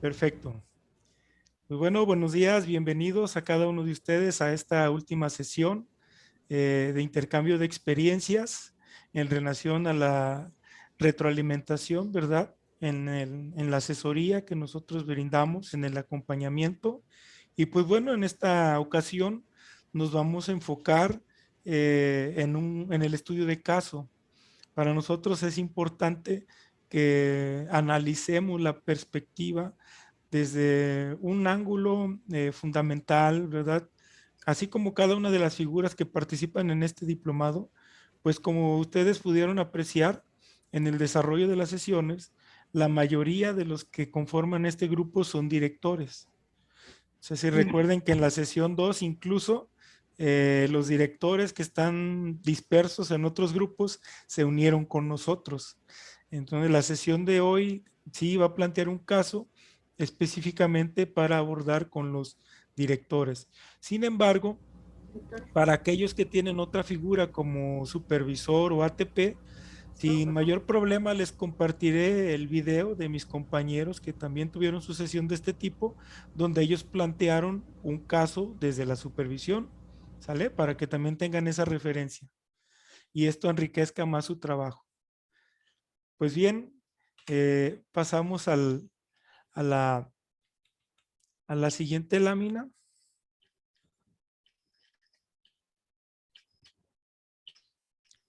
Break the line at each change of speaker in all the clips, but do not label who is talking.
Perfecto. Pues bueno, buenos días, bienvenidos a cada uno de ustedes a esta última sesión de intercambio de experiencias en relación a la retroalimentación, ¿verdad? En la asesoría que nosotros brindamos, en el acompañamiento. Y pues bueno, en esta ocasión nos vamos a enfocar en el estudio de caso. Para nosotros es importante que analicemos la perspectiva desde un ángulo fundamental, ¿verdad? Así como cada una de las figuras que participan en este diplomado, pues como ustedes pudieron apreciar en el desarrollo de las sesiones, la mayoría de los que conforman este grupo son directores. O sea, si recuerden que en la sesión 2 incluso los directores que están dispersos en otros grupos se unieron con nosotros. Entonces la sesión de hoy sí va a plantear un caso específicamente para abordar con los directores. Sin embargo, para aquellos que tienen otra figura como supervisor o ATP, sin mayor problema les compartiré el video de mis compañeros que también tuvieron su sesión de este tipo, donde ellos plantearon un caso desde la supervisión, ¿sale? Para que también tengan esa referencia y esto enriquezca más su trabajo. Pues bien, pasamos a la siguiente lámina.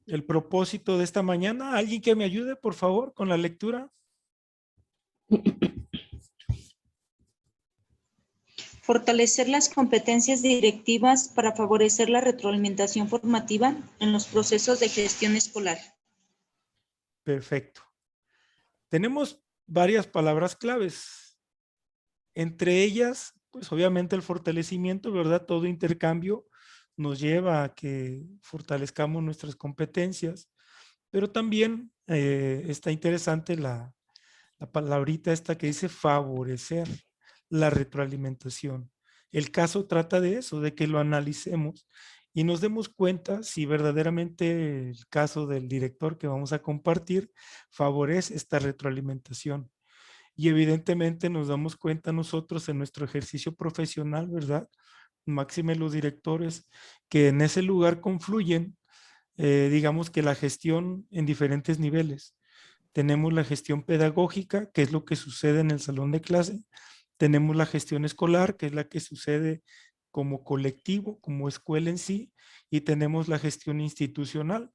El propósito de esta mañana. ¿Alguien que me ayude, por favor, con la lectura?
Fortalecer las competencias directivas para favorecer la retroalimentación formativa en los procesos de gestión escolar.
Perfecto. Tenemos varias palabras claves. Entre ellas, pues obviamente el fortalecimiento, ¿verdad? Todo intercambio nos lleva a que fortalezcamos nuestras competencias, pero también está interesante la palabrita esta que dice favorecer la retroalimentación. El caso trata de eso, de que lo analicemos y nos demos cuenta si verdaderamente el caso del director que vamos a compartir favorece esta retroalimentación. Y evidentemente nos damos cuenta nosotros en nuestro ejercicio profesional, ¿verdad? Máxime los directores, que en ese lugar confluyen, digamos que la gestión en diferentes niveles. Tenemos la gestión pedagógica, que es lo que sucede en el salón de clase. Tenemos la gestión escolar, que es la que sucede como colectivo, como escuela en sí. Y tenemos la gestión institucional,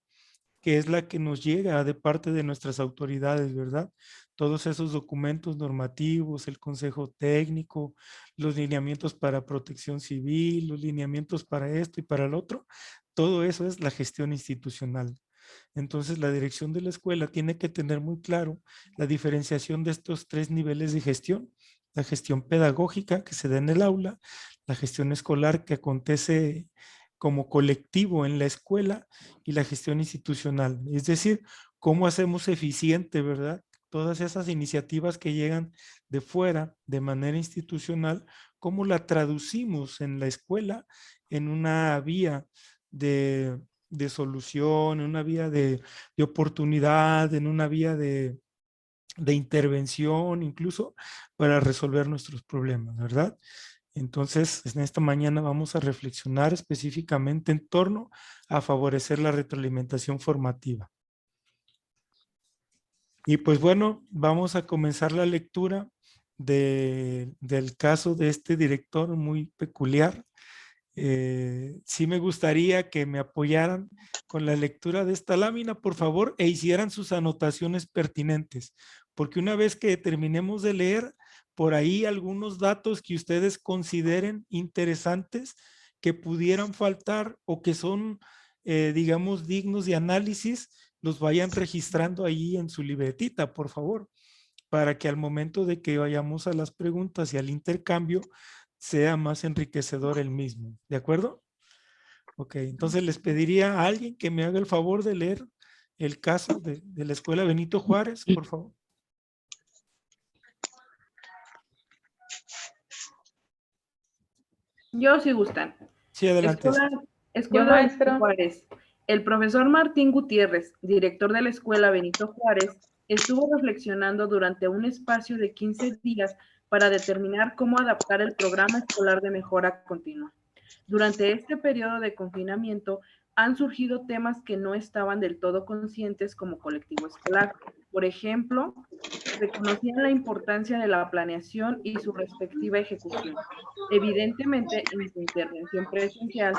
que es la que nos llega de parte de nuestras autoridades, ¿verdad? Todos esos documentos normativos, el consejo técnico, los lineamientos para protección civil, los lineamientos para esto y para el otro, todo eso es la gestión institucional. Entonces, la dirección de la escuela tiene que tener muy claro la diferenciación de estos tres niveles de gestión. La gestión pedagógica que se da en el aula, la gestión escolar que acontece como colectivo en la escuela y la gestión institucional. Es decir, cómo hacemos eficiente, ¿verdad? Todas esas iniciativas que llegan de fuera de manera institucional, cómo la traducimos en la escuela en una vía de solución, en una vía de oportunidad, en una vía de intervención, incluso para resolver nuestros problemas, ¿verdad? Entonces, en esta mañana vamos a reflexionar específicamente en torno a favorecer la retroalimentación formativa. Y pues bueno, vamos a comenzar la lectura del caso de este director muy peculiar. Sí me gustaría que me apoyaran con la lectura de esta lámina, por favor, e hicieran sus anotaciones pertinentes, porque una vez que terminemos de leer, por ahí algunos datos que ustedes consideren interesantes, que pudieran faltar o que son, digamos, dignos de análisis, los vayan registrando ahí en su libretita, por favor, para que al momento de que vayamos a las preguntas y al intercambio, sea más enriquecedor el mismo. ¿De acuerdo? Ok, entonces les pediría a alguien que me haga el favor de leer el caso de la Escuela Benito Juárez, por favor.
Yo sí gustan.
Sí, adelante.
Escuela Benito Juárez. El profesor Martín Gutiérrez, director de la Escuela Benito Juárez, estuvo reflexionando durante un espacio de 15 días para determinar cómo adaptar el programa escolar de mejora continua. Durante este periodo de confinamiento han surgido temas que no estaban del todo conscientes como colectivo escolar. Por ejemplo, reconocían la importancia de la planeación y su respectiva ejecución. Evidentemente, en su intervención presencial,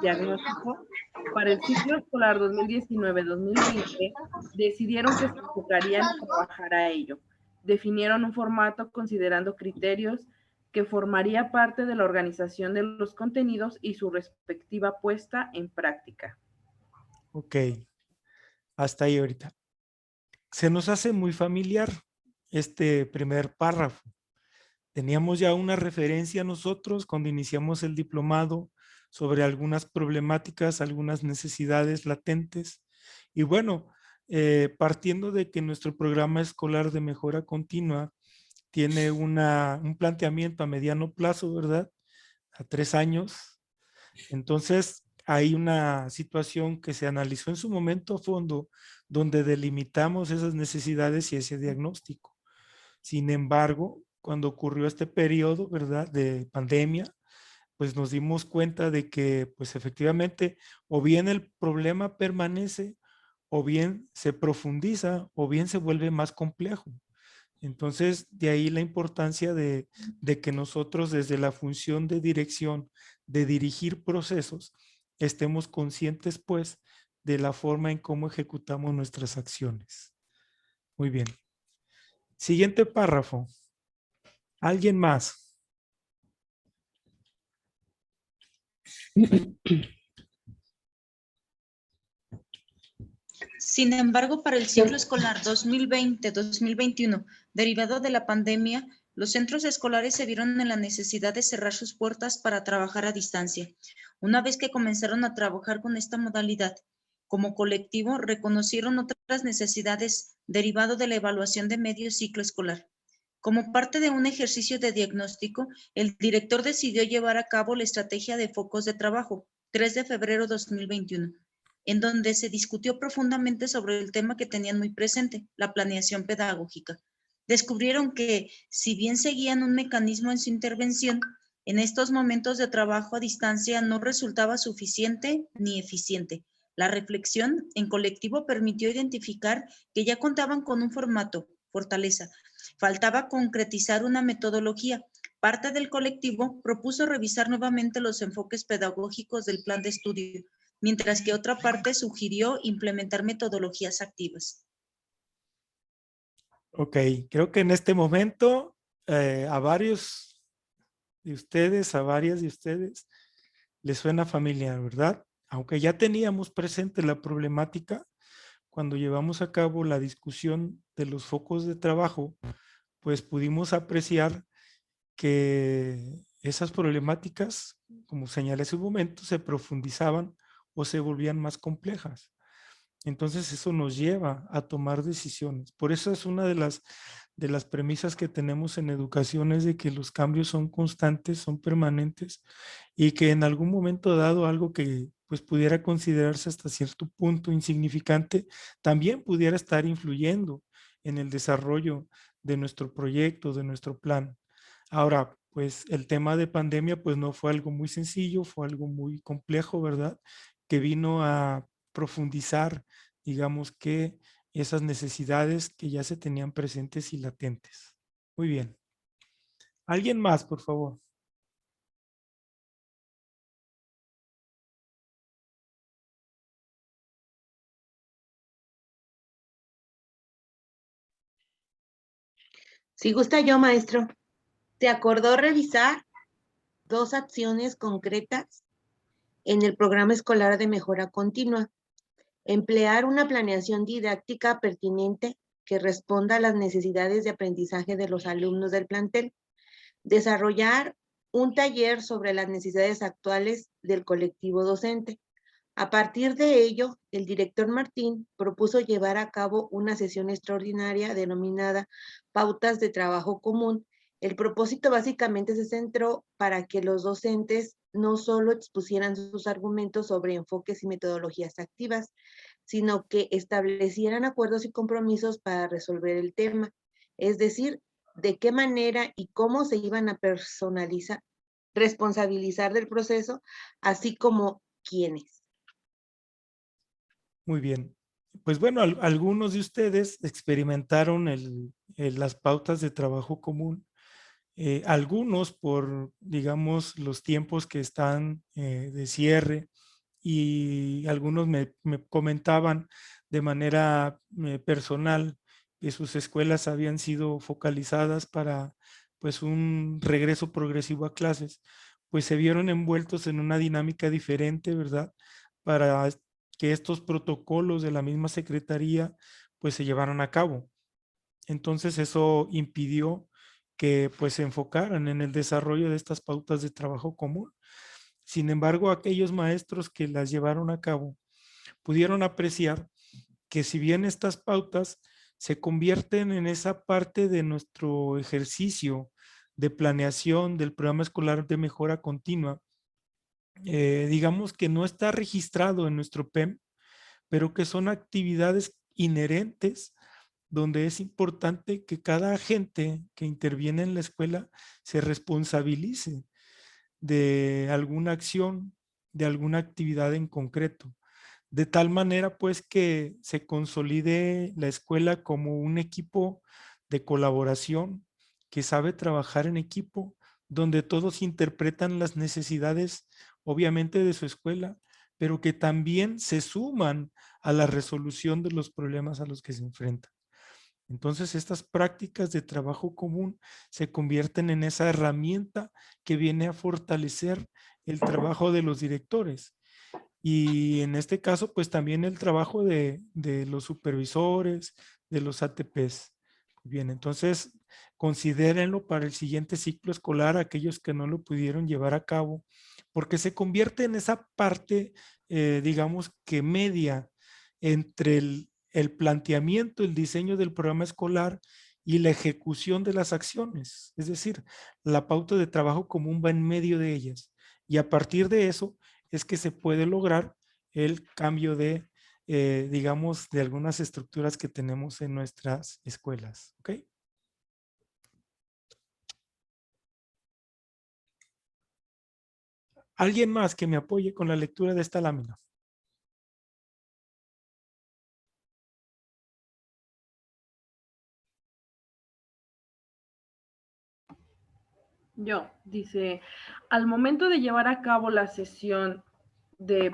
diagnóstico, para el ciclo escolar 2019-2020, decidieron que se enfocarían en trabajar a ello. Definieron un formato considerando criterios que formaría parte de la organización de los contenidos y su respectiva puesta en práctica.
Ok, hasta ahí ahorita. Se nos hace muy familiar este primer párrafo. Teníamos ya una referencia nosotros cuando iniciamos el diplomado sobre algunas problemáticas, algunas necesidades latentes. Y bueno, partiendo de que nuestro programa escolar de mejora continua tiene un planteamiento a mediano plazo, ¿verdad? A 3 años. Entonces, hay una situación que se analizó en su momento a fondo, donde delimitamos esas necesidades y ese diagnóstico. Sin embargo, cuando ocurrió este periodo, ¿verdad?, de pandemia, pues nos dimos cuenta de que, pues efectivamente, o bien el problema permanece, o bien se profundiza, o bien se vuelve más complejo. Entonces, de ahí la importancia de que nosotros desde la función de dirección, de dirigir procesos, estemos conscientes, pues, de la forma en cómo ejecutamos nuestras acciones. Muy bien. Siguiente párrafo. ¿Alguien más?
Sin embargo, para el ciclo escolar 2020-2021, derivado de la pandemia, los centros escolares se vieron en la necesidad de cerrar sus puertas para trabajar a distancia. Una vez que comenzaron a trabajar con esta modalidad, como colectivo, reconocieron otras necesidades derivado de la evaluación de medio ciclo escolar. Como parte de un ejercicio de diagnóstico, el director decidió llevar a cabo la estrategia de focos de trabajo, 3 de febrero de 2021, en donde se discutió profundamente sobre el tema que tenían muy presente, la planeación pedagógica. Descubrieron que, si bien seguían un mecanismo en su intervención, en estos momentos de trabajo a distancia no resultaba suficiente ni eficiente. La reflexión en colectivo permitió identificar que ya contaban con un formato, fortaleza. Faltaba concretizar una metodología. Parte del colectivo propuso revisar nuevamente los enfoques pedagógicos del plan de estudio, mientras que otra parte sugirió implementar metodologías activas.
Ok, creo que en este momento a varios de ustedes, a varias de ustedes, les suena familiar, ¿verdad? Aunque ya teníamos presente la problemática, cuando llevamos a cabo la discusión de los focos de trabajo, pues pudimos apreciar que esas problemáticas, como señalé hace un momento, se profundizaban o se volvían más complejas. Entonces eso nos lleva a tomar decisiones. Por eso es una de las premisas que tenemos en educación, es de que los cambios son constantes, son permanentes, y que en algún momento dado algo que pues pudiera considerarse hasta cierto punto insignificante, también pudiera estar influyendo en el desarrollo de nuestro proyecto, de nuestro plan. Ahora, pues el tema de pandemia pues no fue algo muy sencillo, fue algo muy complejo, ¿verdad? Que vino a profundizar, digamos que esas necesidades que ya se tenían presentes y latentes. Muy bien. ¿Alguien más, por favor?
Si gusta yo, maestro. ¿Te acordó revisar 2 acciones concretas en el programa escolar de mejora continua? Emplear una planeación didáctica pertinente que responda a las necesidades de aprendizaje de los alumnos del plantel. Desarrollar un taller sobre las necesidades actuales del colectivo docente. A partir de ello, el director Martín propuso llevar a cabo una sesión extraordinaria denominada Pautas de Trabajo Común. El propósito básicamente se centró para que los docentes no solo expusieran sus argumentos sobre enfoques y metodologías activas, sino que establecieran acuerdos y compromisos para resolver el tema, es decir, de qué manera y cómo se iban a responsabilizar del proceso, así como quiénes.
Muy bien. Pues bueno, algunos de ustedes experimentaron las pautas de trabajo común. Algunos por, digamos, los tiempos que están de cierre, y algunos me comentaban de manera personal que sus escuelas habían sido focalizadas para pues un regreso progresivo a clases, pues se vieron envueltos en una dinámica diferente, ¿verdad? Para que estos protocolos de la misma secretaría pues se llevaran a cabo. Entonces eso impidió que pues se enfocaran en el desarrollo de estas pautas de trabajo común. Sin embargo, aquellos maestros que las llevaron a cabo pudieron apreciar que si bien estas pautas se convierten en esa parte de nuestro ejercicio de planeación del programa escolar de mejora continua, digamos que no está registrado en nuestro PEM, pero que son actividades inherentes donde es importante que cada agente que interviene en la escuela se responsabilice de alguna acción, de alguna actividad en concreto, de tal manera pues que se consolide la escuela como un equipo de colaboración que sabe trabajar en equipo, donde todos interpretan las necesidades obviamente de su escuela, pero que también se suman a la resolución de los problemas a los que se enfrentan. Entonces, estas prácticas de trabajo común se convierten en esa herramienta que viene a fortalecer el trabajo de los directores. Y en este caso, pues también el trabajo de los supervisores, de los ATPs. Bien, entonces considérenlo para el siguiente ciclo escolar, aquellos que no lo pudieron llevar a cabo, porque se convierte en esa parte, digamos que media entre el planteamiento, el diseño del programa escolar y la ejecución de las acciones. Es decir, la pauta de trabajo común va en medio de ellas. Y a partir de eso es que se puede lograr el cambio de, digamos, de algunas estructuras que tenemos en nuestras escuelas. ¿Ok? ¿Alguien más que me apoye con la lectura de esta lámina?
Dice, al momento de llevar a cabo la sesión de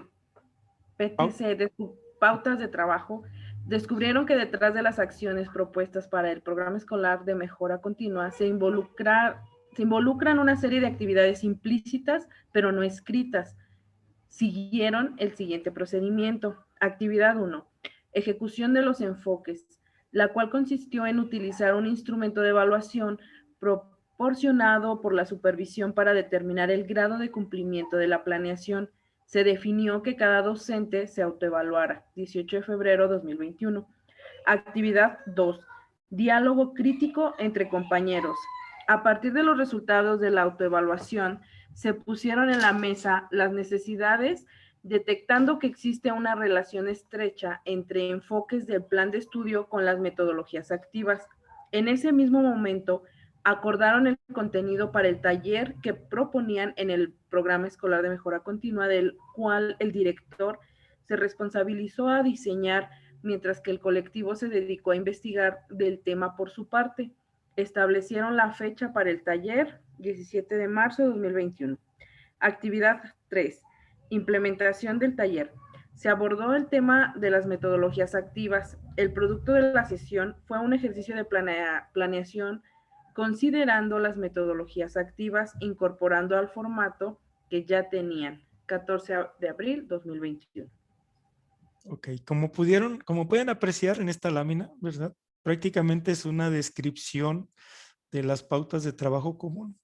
PTC de sus pautas de trabajo, descubrieron que detrás de las acciones propuestas para el programa escolar de mejora continua se involucran una serie de actividades implícitas, pero no escritas. Siguieron el siguiente procedimiento. Actividad 1. Ejecución de los enfoques, la cual consistió en utilizar un instrumento de evaluación proporcionado por la supervisión para determinar el grado de cumplimiento de la planeación. Se definió que cada docente se autoevaluara. 18 de febrero de 2021. Actividad 2. Diálogo crítico entre compañeros. A partir de los resultados de la autoevaluación, se pusieron en la mesa las necesidades, detectando que existe una relación estrecha entre enfoques del plan de estudio con las metodologías activas. En ese mismo momento, acordaron el contenido para el taller que proponían en el programa escolar de mejora continua, del cual el director se responsabilizó a diseñar, mientras que el colectivo se dedicó a investigar del tema por su parte. Establecieron la fecha para el taller, 17 de marzo de 2021. Actividad 3. Implementación del taller. Se abordó el tema de las metodologías activas. El producto de la sesión fue un ejercicio de planeación considerando las metodologías activas, incorporando al formato que ya tenían. 14 de abril 2021.
Ok, como pueden apreciar en esta lámina, ¿verdad? Prácticamente es una descripción de las pautas de trabajo común.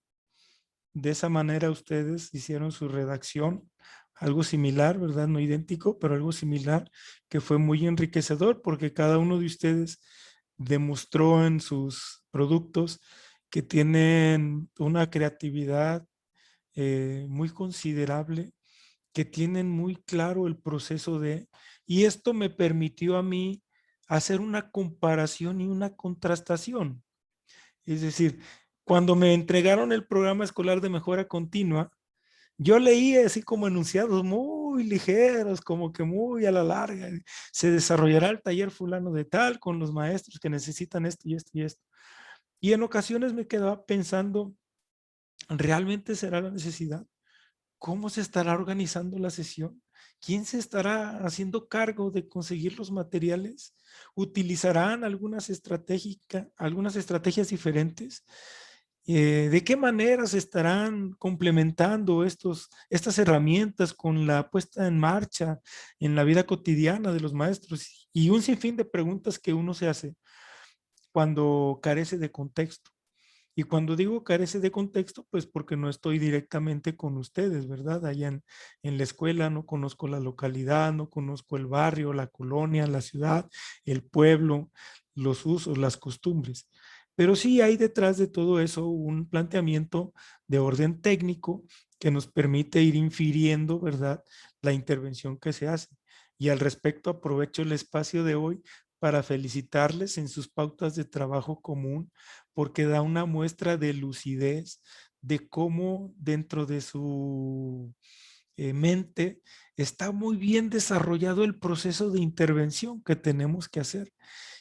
De esa manera ustedes hicieron su redacción, algo similar, ¿verdad? No idéntico, pero algo similar, que fue muy enriquecedor porque cada uno de ustedes demostró en sus productos que tienen una creatividad muy considerable, que tienen muy claro el proceso y esto me permitió a mí hacer una comparación y una contrastación. Es decir, cuando me entregaron el programa escolar de mejora continua, yo leí así como enunciados muy ligeros, como que muy a la larga. Se desarrollará el taller fulano de tal con los maestros que necesitan esto y esto y esto. Y en ocasiones me quedaba pensando, ¿realmente será la necesidad? ¿Cómo se estará organizando la sesión? ¿Quién se estará haciendo cargo de conseguir los materiales? ¿Utilizarán algunas estrategias diferentes? ¿De qué manera se estarán complementando estas herramientas con la puesta en marcha en la vida cotidiana de los maestros? Y un sinfín de preguntas que uno se hace cuando carece de contexto. Y cuando digo carece de contexto, pues porque no estoy directamente con ustedes, ¿verdad? Allá en la escuela no conozco la localidad, no conozco el barrio, la colonia, la ciudad, el pueblo, los usos, las costumbres. Pero sí hay detrás de todo eso un planteamiento de orden técnico que nos permite ir infiriendo, ¿verdad? La intervención que se hace. Y al respecto aprovecho el espacio de hoy para felicitarles en sus pautas de trabajo común porque da una muestra de lucidez de cómo dentro de su mente está muy bien desarrollado el proceso de intervención que tenemos que hacer.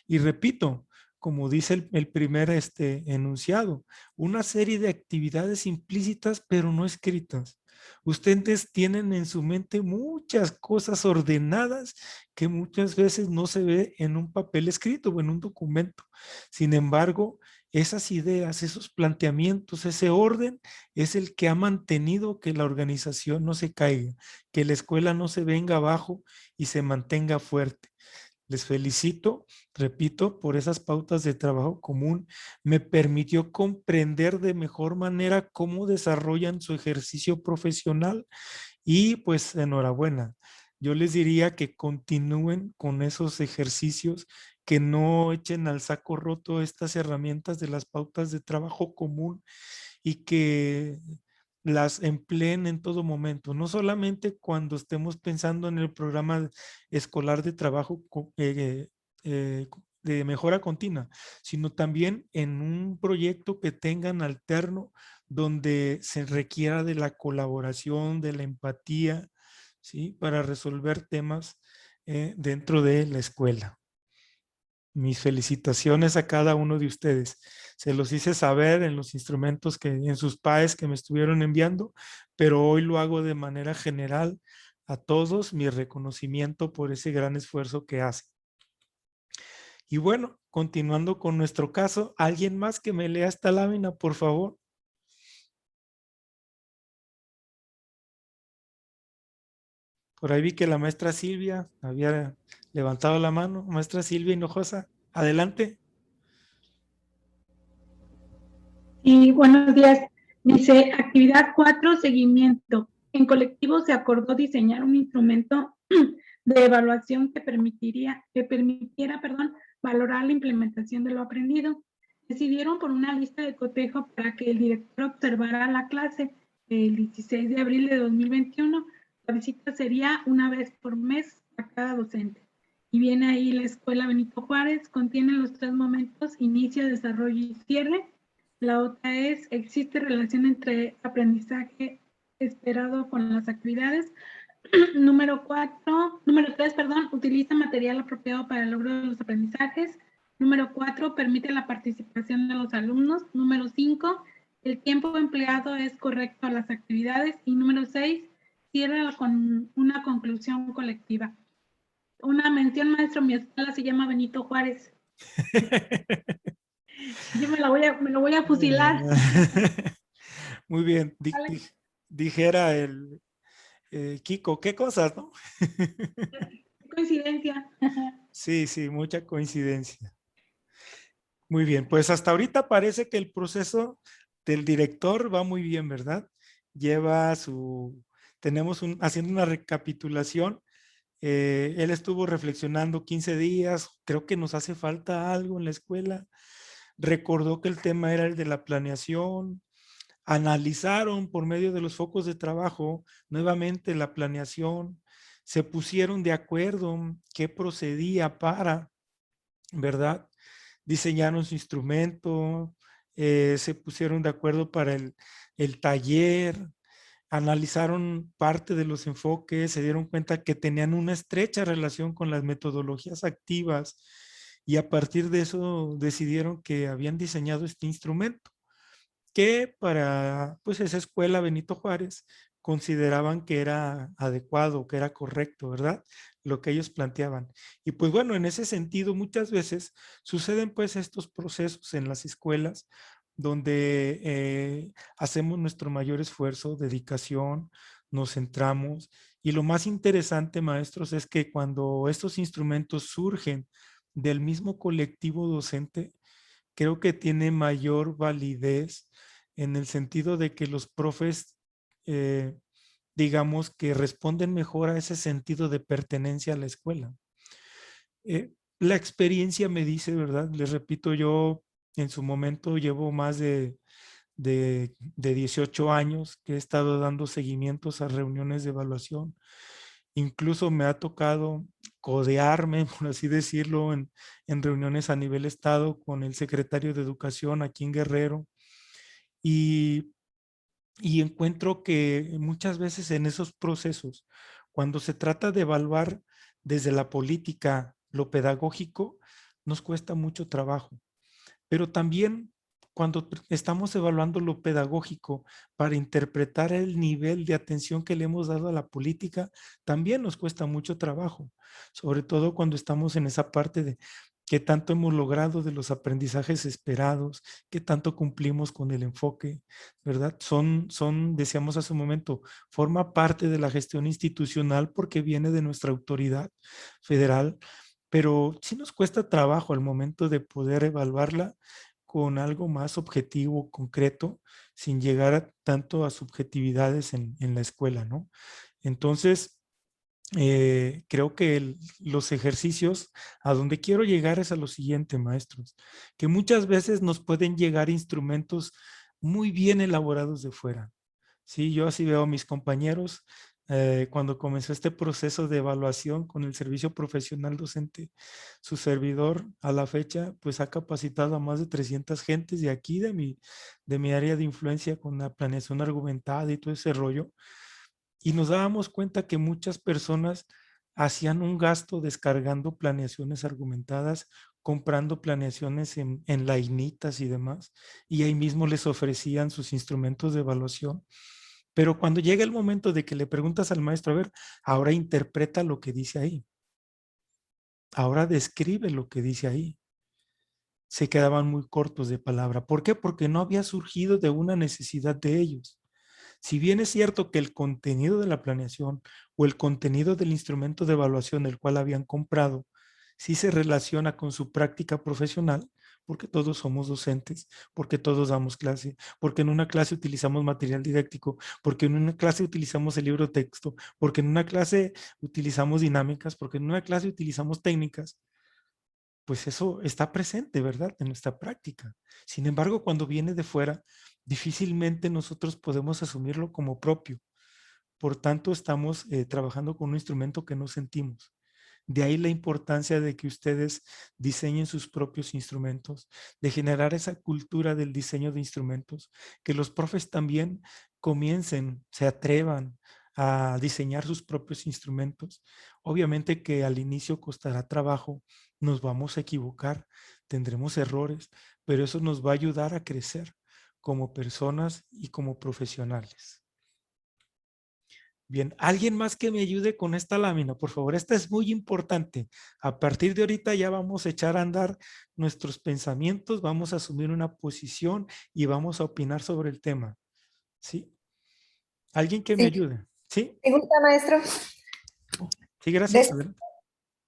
Y repito, como dice el primer enunciado, una serie de actividades implícitas pero no escritas. Ustedes tienen en su mente muchas cosas ordenadas que muchas veces no se ve en un papel escrito o en un documento. Sin embargo, esas ideas, esos planteamientos, ese orden es el que ha mantenido que la organización no se caiga, que la escuela no se venga abajo y se mantenga fuerte. Les felicito, repito, por esas pautas de trabajo común. Me permitió comprender de mejor manera cómo desarrollan su ejercicio profesional y pues enhorabuena. Yo les diría que continúen con esos ejercicios, que no echen al saco roto estas herramientas de las pautas de trabajo común y que las empleen en todo momento, no solamente cuando estemos pensando en el programa escolar de trabajo de mejora continua, sino también en un proyecto que tengan alterno donde se requiera de la colaboración, de la empatía, ¿sí? Para resolver temas dentro de la escuela. Mis felicitaciones a cada uno de ustedes. Se los hice saber en los instrumentos en sus PAEs que me estuvieron enviando, pero hoy lo hago de manera general a todos, mi reconocimiento por ese gran esfuerzo que hacen. Y bueno, continuando con nuestro caso, ¿alguien más que me lea esta lámina, por favor? Por ahí vi que la maestra Silvia había levantado la mano. Maestra Silvia Hinojosa, adelante.
Y buenos días. Dice, actividad 4, seguimiento. En colectivo se acordó diseñar un instrumento de evaluación que permitiera, valorar la implementación de lo aprendido. Decidieron por una lista de cotejo para que el director observara la clase el 16 de abril de 2021. La visita sería una vez por mes a cada docente. Y viene ahí la escuela Benito Juárez, contiene los 3 momentos, inicio, desarrollo y cierre. La otra es, existe relación entre aprendizaje esperado con las actividades. Número 3, utiliza material apropiado para el logro de los aprendizajes. Número 4, permite la participación de los alumnos. Número 5, el tiempo empleado es correcto a las actividades. Y número 6, cierra con una conclusión colectiva. Una mención, maestro, mi escuela se llama Benito Juárez. Yo me lo voy a fusilar.
Muy bien. Dijera el Kiko, ¿qué cosas, no?
Coincidencia.
Sí, mucha coincidencia. Muy bien, pues hasta ahorita parece que el proceso del director va muy bien, ¿verdad? Haciendo una recapitulación. Él estuvo reflexionando 15 días, creo que nos hace falta algo en la escuela. Recordó que el tema era el de la planeación. Analizaron por medio de los focos de trabajo nuevamente la planeación. Se pusieron de acuerdo qué procedía para, ¿verdad? Diseñaron su instrumento, se pusieron de acuerdo para el taller, analizaron parte de los enfoques, se dieron cuenta que tenían una estrecha relación con las metodologías activas y a partir de eso decidieron que habían diseñado este instrumento que para pues esa escuela Benito Juárez consideraban que era adecuado, que era correcto, ¿verdad? Lo que ellos planteaban. Y pues bueno, en ese sentido muchas veces suceden pues estos procesos en las escuelas donde hacemos nuestro mayor esfuerzo, dedicación, nos centramos. Y lo más interesante, maestros, es que cuando estos instrumentos surgen del mismo colectivo docente, creo que tiene mayor validez en el sentido de que los profes, digamos que responden mejor a ese sentido de pertenencia a la escuela. La experiencia me dice, ¿verdad? Les repito, yo en su momento llevo más de 18 años que he estado dando seguimientos a reuniones de evaluación. Incluso me ha tocado codearme, por así decirlo, en reuniones a nivel estado con el secretario de Educación aquí en Guerrero. Y encuentro que muchas veces en esos procesos, cuando se trata de evaluar desde la política lo pedagógico, nos cuesta mucho trabajo. Pero también cuando estamos evaluando lo pedagógico para interpretar el nivel de atención que le hemos dado a la política, también nos cuesta mucho trabajo, sobre todo cuando estamos en esa parte de qué tanto hemos logrado de los aprendizajes esperados, qué tanto cumplimos con el enfoque, ¿verdad? Decíamos hace un momento, forma parte de la gestión institucional porque viene de nuestra autoridad federal, pero sí nos cuesta trabajo al momento de poder evaluarla con algo más objetivo, concreto, sin llegar tanto a subjetividades en la escuela, ¿no? Entonces, creo que los ejercicios, a donde quiero llegar es a lo siguiente, maestros, que muchas veces nos pueden llegar instrumentos muy bien elaborados de fuera. Sí, yo así veo a mis compañeros cuando comenzó este proceso de evaluación con el servicio profesional docente, su servidor a la fecha pues ha capacitado a más de 300 gentes de aquí, de mi área de influencia con la planeación argumentada y todo ese rollo. Y nos dábamos cuenta que muchas personas hacían un gasto descargando planeaciones argumentadas, comprando planeaciones en lainitas y demás, y ahí mismo les ofrecían sus instrumentos de evaluación. Pero cuando llega el momento de que le preguntas al maestro, a ver, ahora interpreta lo que dice ahí. Ahora describe lo que dice ahí. Se quedaban muy cortos de palabra. ¿Por qué? Porque no había surgido de una necesidad de ellos. Si bien es cierto que el contenido de la planeación o el contenido del instrumento de evaluación del cual habían comprado sí se relaciona con su práctica profesional, porque todos somos docentes, porque todos damos clase, porque en una clase utilizamos material didáctico, porque en una clase utilizamos el libro texto, porque en una clase utilizamos dinámicas, porque en una clase utilizamos técnicas, pues eso está presente, ¿verdad? En nuestra práctica. Sin embargo, cuando viene de fuera, difícilmente nosotros podemos asumirlo como propio. Por tanto, estamos trabajando con un instrumento que no sentimos. De ahí la importancia de que ustedes diseñen sus propios instrumentos, de generar esa cultura del diseño de instrumentos, que los profes también comiencen, se atrevan a diseñar sus propios instrumentos. Obviamente que al inicio costará trabajo, nos vamos a equivocar, tendremos errores, pero eso nos va a ayudar a crecer como personas y como profesionales. Bien, alguien más que me ayude con esta lámina, por favor. Esta es muy importante. A partir de ahorita ya vamos a echar a andar nuestros pensamientos, vamos a asumir una posición y vamos a opinar sobre el tema. ¿Sí? ¿Alguien que me
Sí.
ayude? ¿Sí?
¿Me gusta, maestro?
Sí, gracias.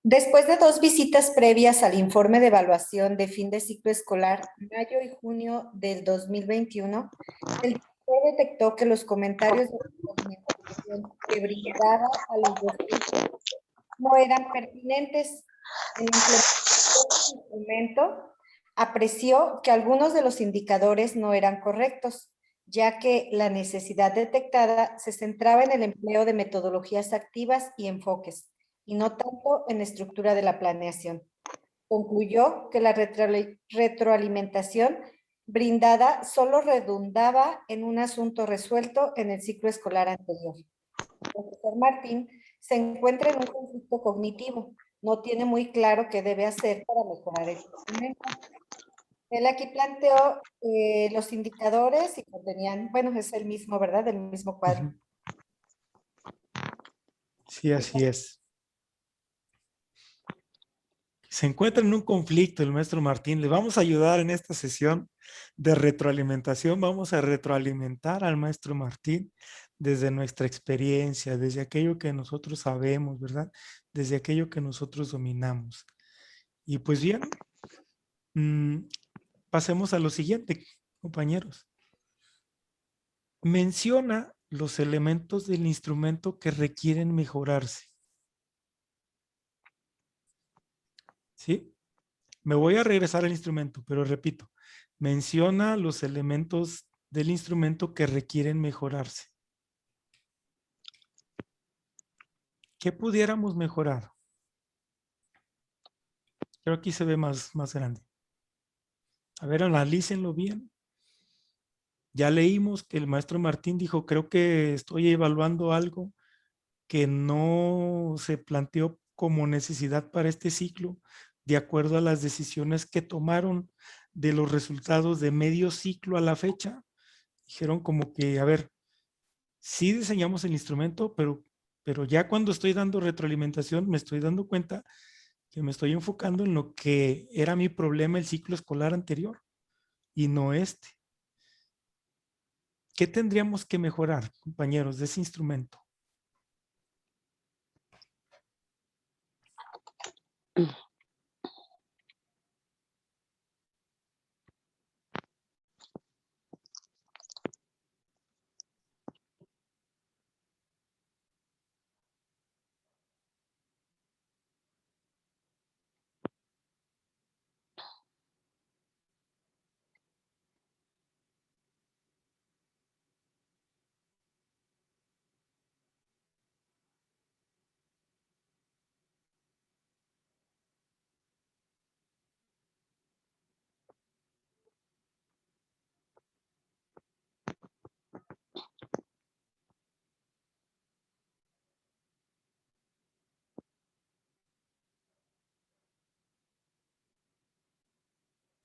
Después de 2 visitas previas al informe de evaluación de fin de ciclo escolar, mayo y junio del 2021, el director detectó que los comentarios de documentación que brindaba a los docentes no eran pertinentes. En el instrumento apreció que algunos de los indicadores no eran correctos, ya que la necesidad detectada se centraba en el empleo de metodologías activas y enfoques, y no tanto en la estructura de la planeación. Concluyó que la retroalimentación brindada solo redundaba en un asunto resuelto en el ciclo escolar anterior. El profesor Martín se encuentra en un conflicto cognitivo. No tiene muy claro qué debe hacer para mejorar el instrumento. Él aquí planteó los indicadores y contenían, bueno, es el mismo, ¿verdad? El mismo cuadro.
Ujú. Sí, así es. Se encuentra en un conflicto el maestro Martín. Le vamos a ayudar en esta sesión de retroalimentación. Vamos a retroalimentar al maestro Martín desde nuestra experiencia, desde aquello que nosotros sabemos, ¿verdad? Desde aquello que nosotros dominamos. Y pues bien, pasemos a lo siguiente, compañeros. Menciona los elementos del instrumento que requieren mejorarse. ¿Sí? Me voy a regresar al instrumento, pero repito, menciona los elementos del instrumento que requieren mejorarse. ¿Qué pudiéramos mejorar? Creo que aquí se ve más grande. A ver, analícenlo bien. Ya leímos que el maestro Martín dijo, creo que estoy evaluando algo que no se planteó como necesidad para este ciclo, de acuerdo a las decisiones que tomaron de los resultados de medio ciclo a la fecha. Dijeron como que, a ver, sí diseñamos el instrumento, pero ya cuando estoy dando retroalimentación me estoy dando cuenta que me estoy enfocando en lo que era mi problema el ciclo escolar anterior y no este. ¿Qué tendríamos que mejorar, compañeros, de ese instrumento?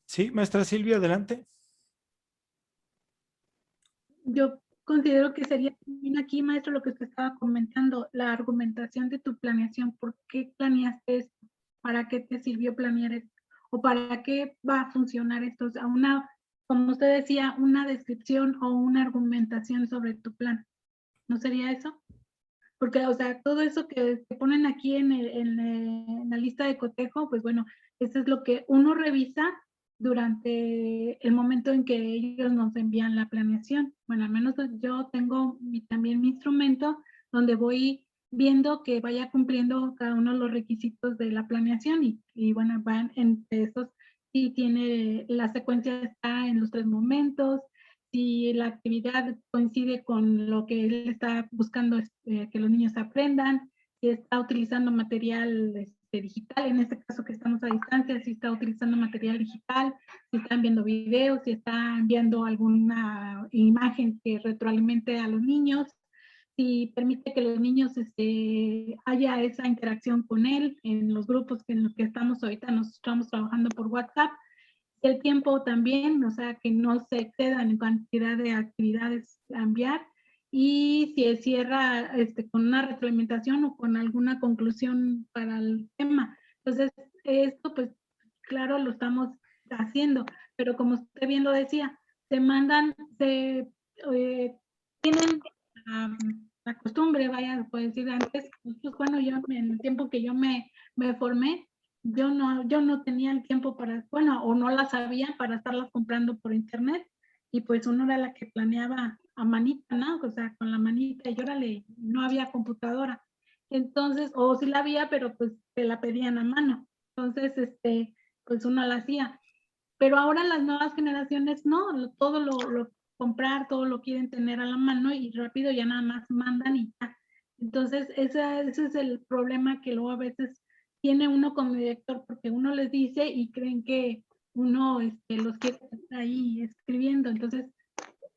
Sí, maestra Silvia, adelante.
Yo considero que sería también aquí, maestro, lo que usted estaba comentando, la argumentación de tu planeación. ¿Por qué planeaste esto? ¿Para qué te sirvió planear esto? ¿O para qué va a funcionar esto? O sea, como usted decía, una descripción o una argumentación sobre tu plan. ¿No sería eso? Porque, o sea, todo eso que ponen aquí en la lista de cotejo, pues bueno, eso es lo que uno revisa durante el momento en que ellos nos envían la planeación. Bueno, al menos yo tengo también mi instrumento donde voy viendo que vaya cumpliendo cada uno de los requisitos de la planeación y bueno, van entre esos, si tiene, la secuencia está en los 3 momentos, si la actividad coincide con lo que él está buscando que los niños aprendan, si está utilizando material digital, en este caso que estamos a distancia, si está utilizando material digital, si están viendo videos, si está enviando alguna imagen que retroalimente a los niños, si permite que los niños haya esa interacción con él en los grupos en los que estamos ahorita, nos estamos trabajando por WhatsApp, el tiempo también, o sea, que no se excedan en cantidad de actividades a enviar y si cierra con una retroalimentación o con alguna conclusión para el tema. Entonces, esto pues claro lo estamos haciendo, pero como usted bien lo decía, tienen la costumbre, vaya, puedo decir antes, pues bueno, yo en el tiempo que yo me formé, yo no tenía el tiempo para, bueno, o no las sabía para estarlas comprando por internet y pues uno era la que planeaba a manita, ¿no? O sea, con la manita y órale, no había computadora. Entonces, o sí la había, pero pues te la pedían a mano. Entonces, pues uno la hacía. Pero ahora las nuevas generaciones no, todo lo comprar, todo lo quieren tener a la mano y rápido ya nada más mandan y ya. Entonces, ese es el problema que luego a veces tiene uno como director, porque uno les dice y creen que uno los quiere estar ahí escribiendo. Entonces,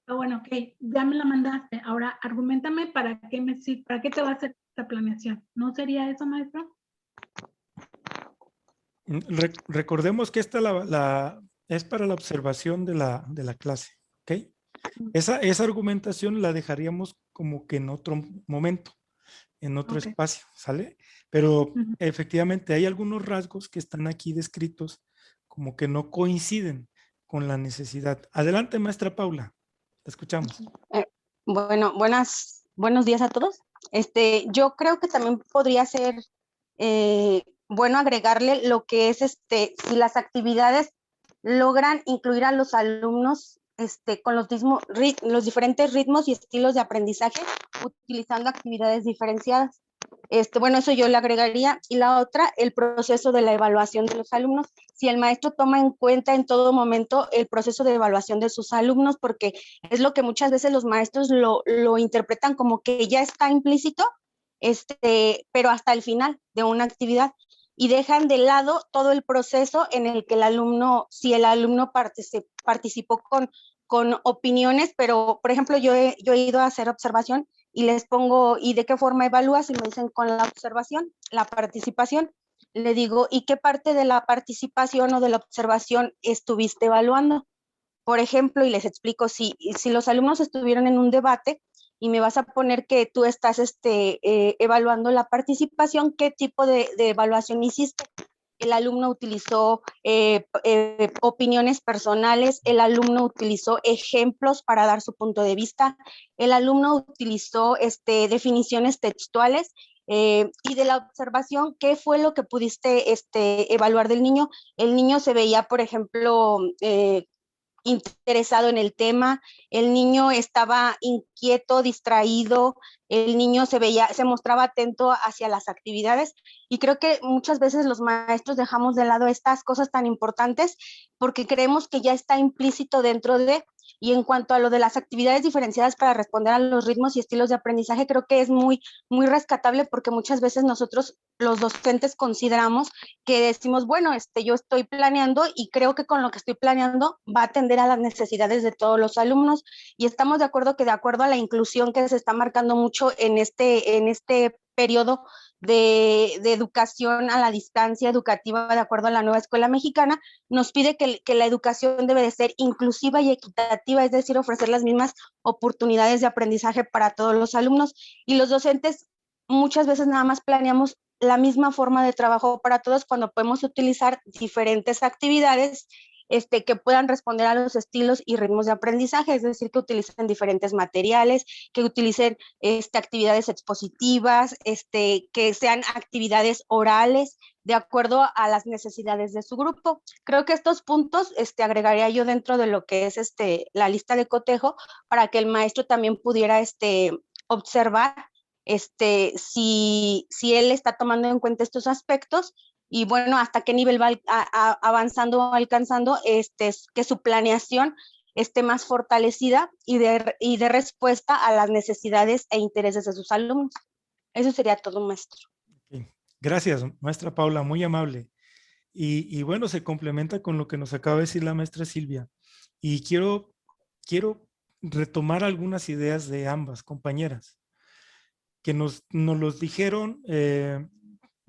bueno, ok, ya me la mandaste. Ahora, argumentame para qué para qué te va a hacer esta planeación. ¿No sería eso, maestro?
Recordemos que esta es para la observación de la clase, ¿ok? Esa argumentación la dejaríamos como que en otro momento, en otro espacio, ¿sale? Pero efectivamente hay algunos rasgos que están aquí descritos como que no coinciden con la necesidad. Adelante, maestra Paula, te escuchamos.
Bueno, buenos días a todos. Yo creo que también podría ser bueno agregarle lo que es si las actividades logran incluir a los alumnos con los diferentes ritmos y estilos de aprendizaje, utilizando actividades diferenciadas. Bueno, eso yo le agregaría. Y la otra, el proceso de la evaluación de los alumnos. Si el maestro toma en cuenta en todo momento el proceso de evaluación de sus alumnos, porque es lo que muchas veces los maestros lo interpretan como que ya está implícito, pero hasta el final de una actividad, y dejan de lado todo el proceso en el que el alumno, si el alumno participó con opiniones, pero por ejemplo yo he ido a hacer observación y les pongo, ¿y de qué forma evalúas? Y me dicen con la observación, la participación. Le digo, ¿y qué parte de la participación o de la observación estuviste evaluando? Por ejemplo, y les explico, si los alumnos estuvieron en un debate y me vas a poner que tú estás evaluando la participación, ¿qué tipo de evaluación hiciste? El alumno utilizó opiniones personales, el alumno utilizó ejemplos para dar su punto de vista, el alumno utilizó definiciones textuales, y de la observación, ¿qué fue lo que pudiste evaluar del niño? El niño se veía, por ejemplo, interesado en el tema, el niño estaba inquieto, distraído, el niño se mostraba atento hacia las actividades, y creo que muchas veces los maestros dejamos de lado estas cosas tan importantes porque creemos que ya está implícito dentro de. Y en cuanto a lo de las actividades diferenciadas para responder a los ritmos y estilos de aprendizaje, creo que es muy, muy rescatable, porque muchas veces nosotros, los docentes, consideramos que decimos, bueno, yo estoy planeando y creo que con lo que estoy planeando va a atender a las necesidades de todos los alumnos, y estamos de acuerdo que de acuerdo a la inclusión que se está marcando mucho en este periodo de educación a la distancia educativa, de acuerdo a la nueva escuela mexicana, nos pide que la educación debe de ser inclusiva y equitativa, es decir, ofrecer las mismas oportunidades de aprendizaje para todos los alumnos, y los docentes muchas veces nada más planeamos la misma forma de trabajo para todos, cuando podemos utilizar diferentes actividades que puedan responder a los estilos y ritmos de aprendizaje, es decir, que utilicen diferentes materiales, que utilicen actividades expositivas, que sean actividades orales, de acuerdo a las necesidades de su grupo. Creo que estos puntos agregaría yo dentro de lo que es la lista de cotejo, para que el maestro también pudiera observar si él está tomando en cuenta estos aspectos, y bueno, hasta qué nivel va avanzando o alcanzando, que su planeación esté más fortalecida y de respuesta a las necesidades e intereses de sus alumnos. Eso sería todo, maestro.
Okay. Gracias, maestra Paula, muy amable. Y bueno, se complementa con lo que nos acaba de decir la maestra Silvia. Y quiero retomar algunas ideas de ambas compañeras, que nos los dijeron,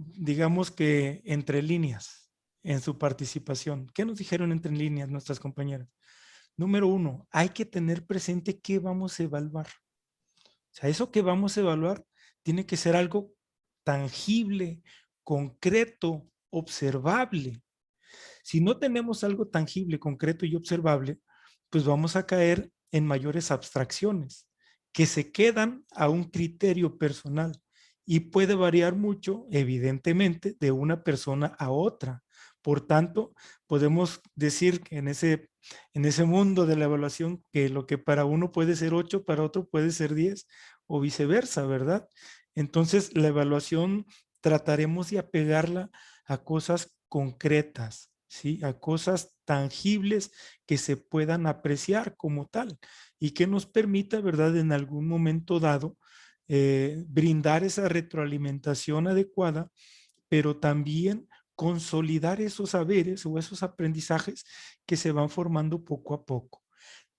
digamos que entre líneas en su participación. ¿Qué nos dijeron entre líneas nuestras compañeras? Número uno, hay que tener presente qué vamos a evaluar. O sea, eso que vamos a evaluar tiene que ser algo tangible, concreto, observable. Si no tenemos algo tangible, concreto y observable, pues vamos a caer en mayores abstracciones que se quedan a un criterio personal y puede variar mucho, evidentemente, de una persona a otra. Por tanto, podemos decir que en ese mundo de la evaluación, que lo que para uno puede ser 8, para otro puede ser 10 o viceversa, ¿verdad? Entonces, la evaluación trataremos de apegarla a cosas concretas, ¿sí? A cosas tangibles que se puedan apreciar como tal y que nos permita, ¿verdad?, en algún momento dado, brindar esa retroalimentación adecuada, pero también consolidar esos saberes o esos aprendizajes que se van formando poco a poco.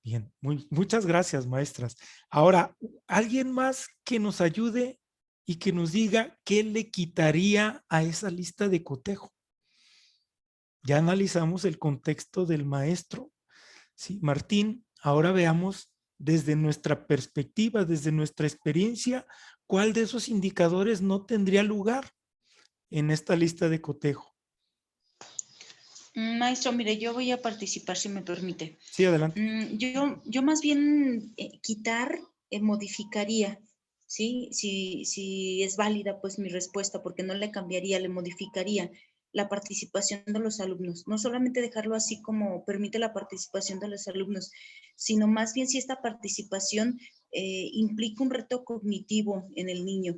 Bien, muchas gracias, maestras. Ahora, ¿alguien más que nos ayude y que nos diga qué le quitaría a esa lista de cotejo? Ya analizamos el contexto del maestro, ¿sí? Martín, ahora veamos desde nuestra perspectiva, desde nuestra experiencia, ¿cuál de esos indicadores no tendría lugar en esta lista de cotejo?
Maestro, mire, yo voy a participar si me permite.
Sí, adelante.
Yo más bien quitar, modificaría, ¿sí? Si es válida pues mi respuesta, porque no le cambiaría, le modificaría la participación de los alumnos. No solamente dejarlo así como permite la participación de los alumnos, sino más bien si esta participación implica un reto cognitivo en el niño.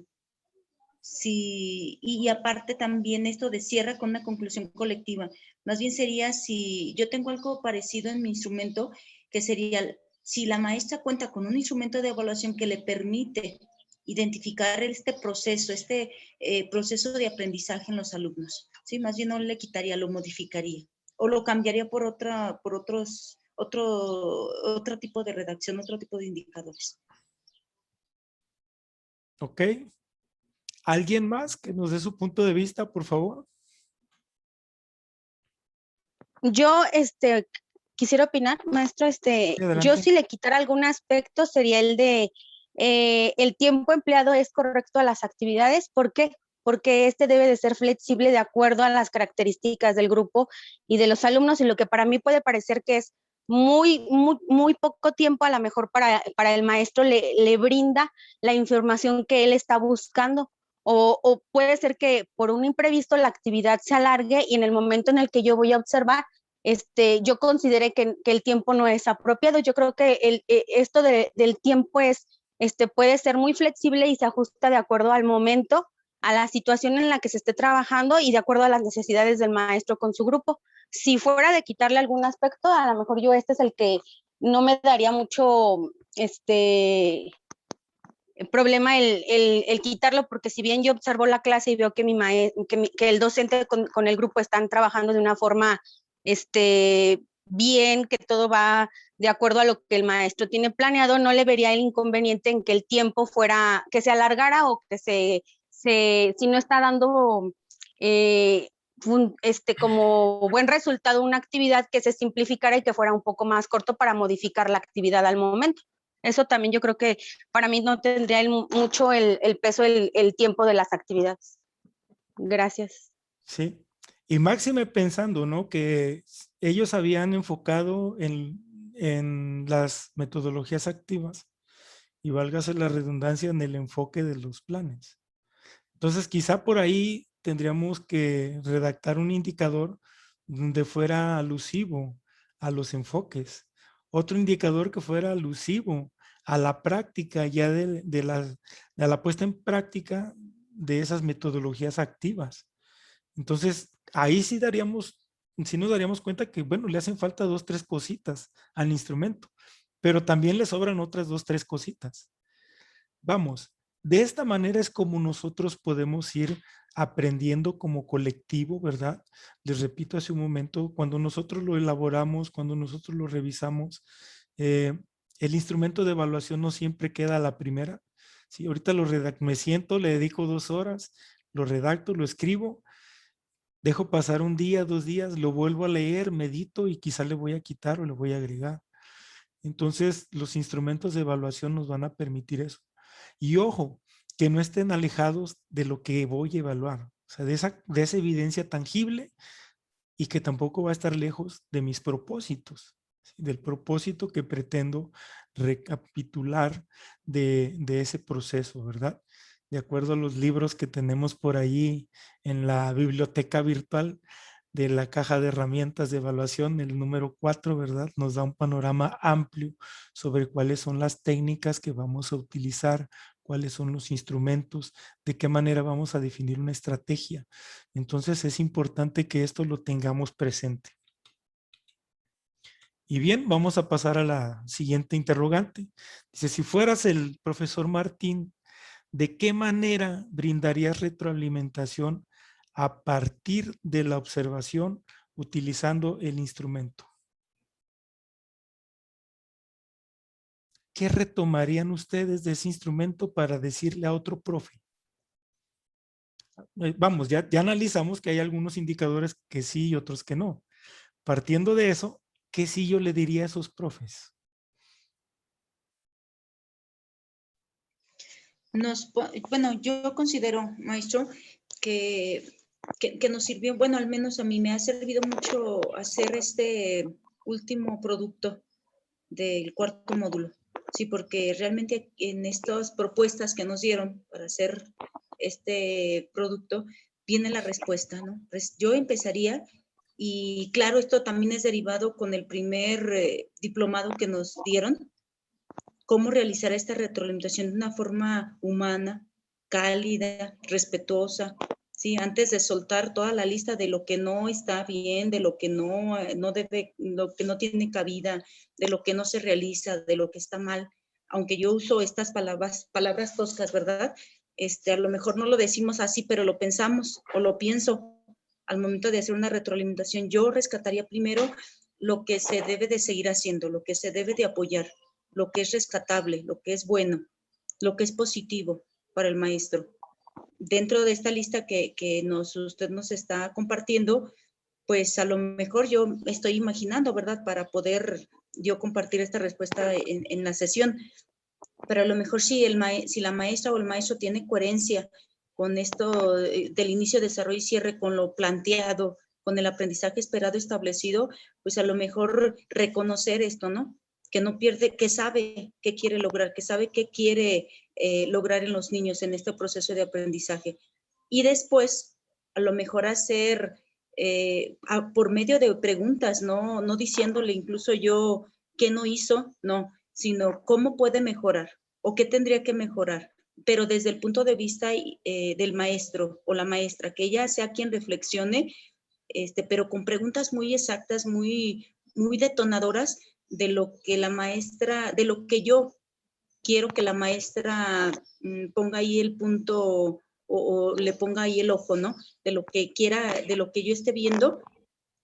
Sí, y aparte también esto de cierra con una conclusión colectiva. Más bien sería si yo tengo algo parecido en mi instrumento, que sería si la maestra cuenta con un instrumento de evaluación que le permite identificar este proceso de aprendizaje en los alumnos. Sí, más bien no le quitaría, lo modificaría o lo cambiaría por otro tipo de redacción, otro tipo de indicadores.
Ok. ¿Alguien más que nos dé su punto de vista, por favor?
Yo, quisiera opinar, maestro,
Sí,
yo
adelante.
si le quitara algún aspecto sería el de el tiempo empleado es correcto a las actividades. ¿Por qué? Porque este debe de ser flexible de acuerdo a las características del grupo y de los alumnos, y lo que para mí puede parecer que es muy poco tiempo, a lo mejor para el maestro le brinda la información que él está buscando. O puede ser que por un imprevisto la actividad se alargue y en el momento en el que yo voy a observar, yo consideré que el tiempo no es apropiado. Yo creo que esto del tiempo puede ser muy flexible y se ajusta de acuerdo al momento, a la situación en la que se esté trabajando y de acuerdo a las necesidades del maestro con su grupo. Si fuera de quitarle algún aspecto, a lo mejor yo es el que no me daría mucho, problema el quitarlo, porque si bien yo observo la clase y veo que que el docente con el grupo están trabajando de una forma bien, que todo va de acuerdo a lo que el maestro tiene planeado, no le vería el inconveniente en que el tiempo fuera, que se alargara o que si no está dando como buen resultado una actividad, que se simplificara y que fuera un poco más corto para modificar la actividad al momento. Eso también yo creo que para mí no tendría mucho el peso, el tiempo de las actividades. Gracias.
Sí. Y máxime pensando, ¿no? Que ellos habían enfocado en las metodologías activas y válgase la redundancia en el enfoque de los planes. Entonces, quizá por ahí tendríamos que redactar un indicador donde fuera alusivo a los enfoques. Otro indicador que fuera alusivo a la práctica ya de la puesta en práctica de esas metodologías activas. Entonces, ahí sí nos daríamos cuenta que, bueno, le hacen falta 2, 3 cositas al instrumento, pero también le sobran otras 2, 3 cositas. Vamos, de esta manera es como nosotros podemos ir aprendiendo como colectivo, ¿verdad? Les repito hace un momento, cuando nosotros lo elaboramos, cuando nosotros lo revisamos, el instrumento de evaluación no siempre queda a la primera. Sí, ahorita lo redacto, me siento, le dedico 2 horas, lo redacto, lo escribo, dejo pasar un día, 2 días, lo vuelvo a leer, medito y quizá le voy a quitar o le voy a agregar. Entonces, los instrumentos de evaluación nos van a permitir eso. Y ojo, que no estén alejados de lo que voy a evaluar, o sea, de esa evidencia tangible, y que tampoco va a estar lejos de mis propósitos, ¿sí? Del propósito que pretendo recapitular de ese proceso, ¿verdad? De acuerdo a los libros que tenemos por ahí en la biblioteca virtual de la caja de herramientas de evaluación, el número 4, ¿verdad? Nos da un panorama amplio sobre cuáles son las técnicas que vamos a utilizar, cuáles son los instrumentos, de qué manera vamos a definir una estrategia. Entonces es importante que esto lo tengamos presente. Y bien, vamos a pasar a la siguiente interrogante. Dice, si fueras el profesor Martín, ¿de qué manera brindarías retroalimentación a partir de la observación utilizando el instrumento? ¿Qué retomarían ustedes de ese instrumento para decirle a otro profe? Vamos, ya analizamos que hay algunos indicadores que sí y otros que no. Partiendo de eso, ¿qué sí yo le diría a esos profes?
Bueno, yo considero, maestro, que nos sirvió, bueno, al menos a mí me ha servido mucho hacer este último producto del cuarto módulo. Sí, porque realmente en estas propuestas que nos dieron para hacer este producto, viene la respuesta, ¿no? Pues yo empezaría, y claro, esto también es derivado con el primer diplomado que nos dieron, cómo realizar esta retroalimentación de una forma humana, cálida, respetuosa, ¿sí? Antes de soltar toda la lista de lo que no está bien, de lo que no debe, lo que no tiene cabida, de lo que no se realiza, de lo que está mal. Aunque yo uso estas palabras toscas, ¿verdad? A lo mejor no lo decimos así, pero lo pensamos o lo pienso al momento de hacer una retroalimentación. Yo rescataría primero lo que se debe de seguir haciendo, lo que se debe de apoyar, lo que es rescatable, lo que es bueno, lo que es positivo para el maestro. Dentro de esta lista que usted nos está compartiendo, pues a lo mejor yo estoy imaginando, ¿verdad? Para poder yo compartir esta respuesta en la sesión. Pero a lo mejor si la maestra o el maestro tiene coherencia con esto del inicio, desarrollo y cierre, con lo planteado, con el aprendizaje esperado establecido, pues a lo mejor reconocer esto, ¿no? Que no pierde, que sabe qué quiere lograr, que sabe qué quiere lograr en los niños en este proceso de aprendizaje. Y después, a lo mejor hacer por medio de preguntas, no diciéndole incluso yo qué no hizo, no, sino cómo puede mejorar o qué tendría que mejorar, pero desde el punto de vista del maestro o la maestra, que ella sea quien reflexione, pero con preguntas muy exactas, muy detonadoras de lo que la maestra, de lo que yo quiero que la maestra ponga ahí el punto o le ponga ahí el ojo, ¿no? De lo que quiera, de lo que yo esté viendo,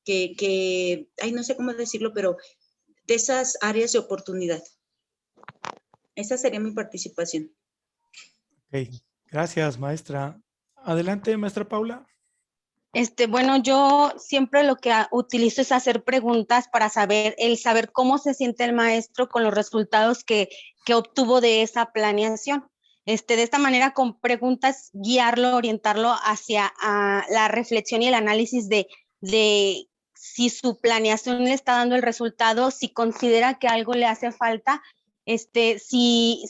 ay, no sé cómo decirlo, pero de esas áreas de oportunidad. Esa sería mi participación.
Ok, gracias, maestra. Adelante, maestra Paula.
Bueno, yo siempre lo que utilizo es hacer preguntas para saber cómo se siente el maestro con los resultados que obtuvo de esa planeación. De esta manera, con preguntas, guiarlo, orientarlo hacia la reflexión y el análisis de si su planeación le está dando el resultado, si considera que algo le hace falta, si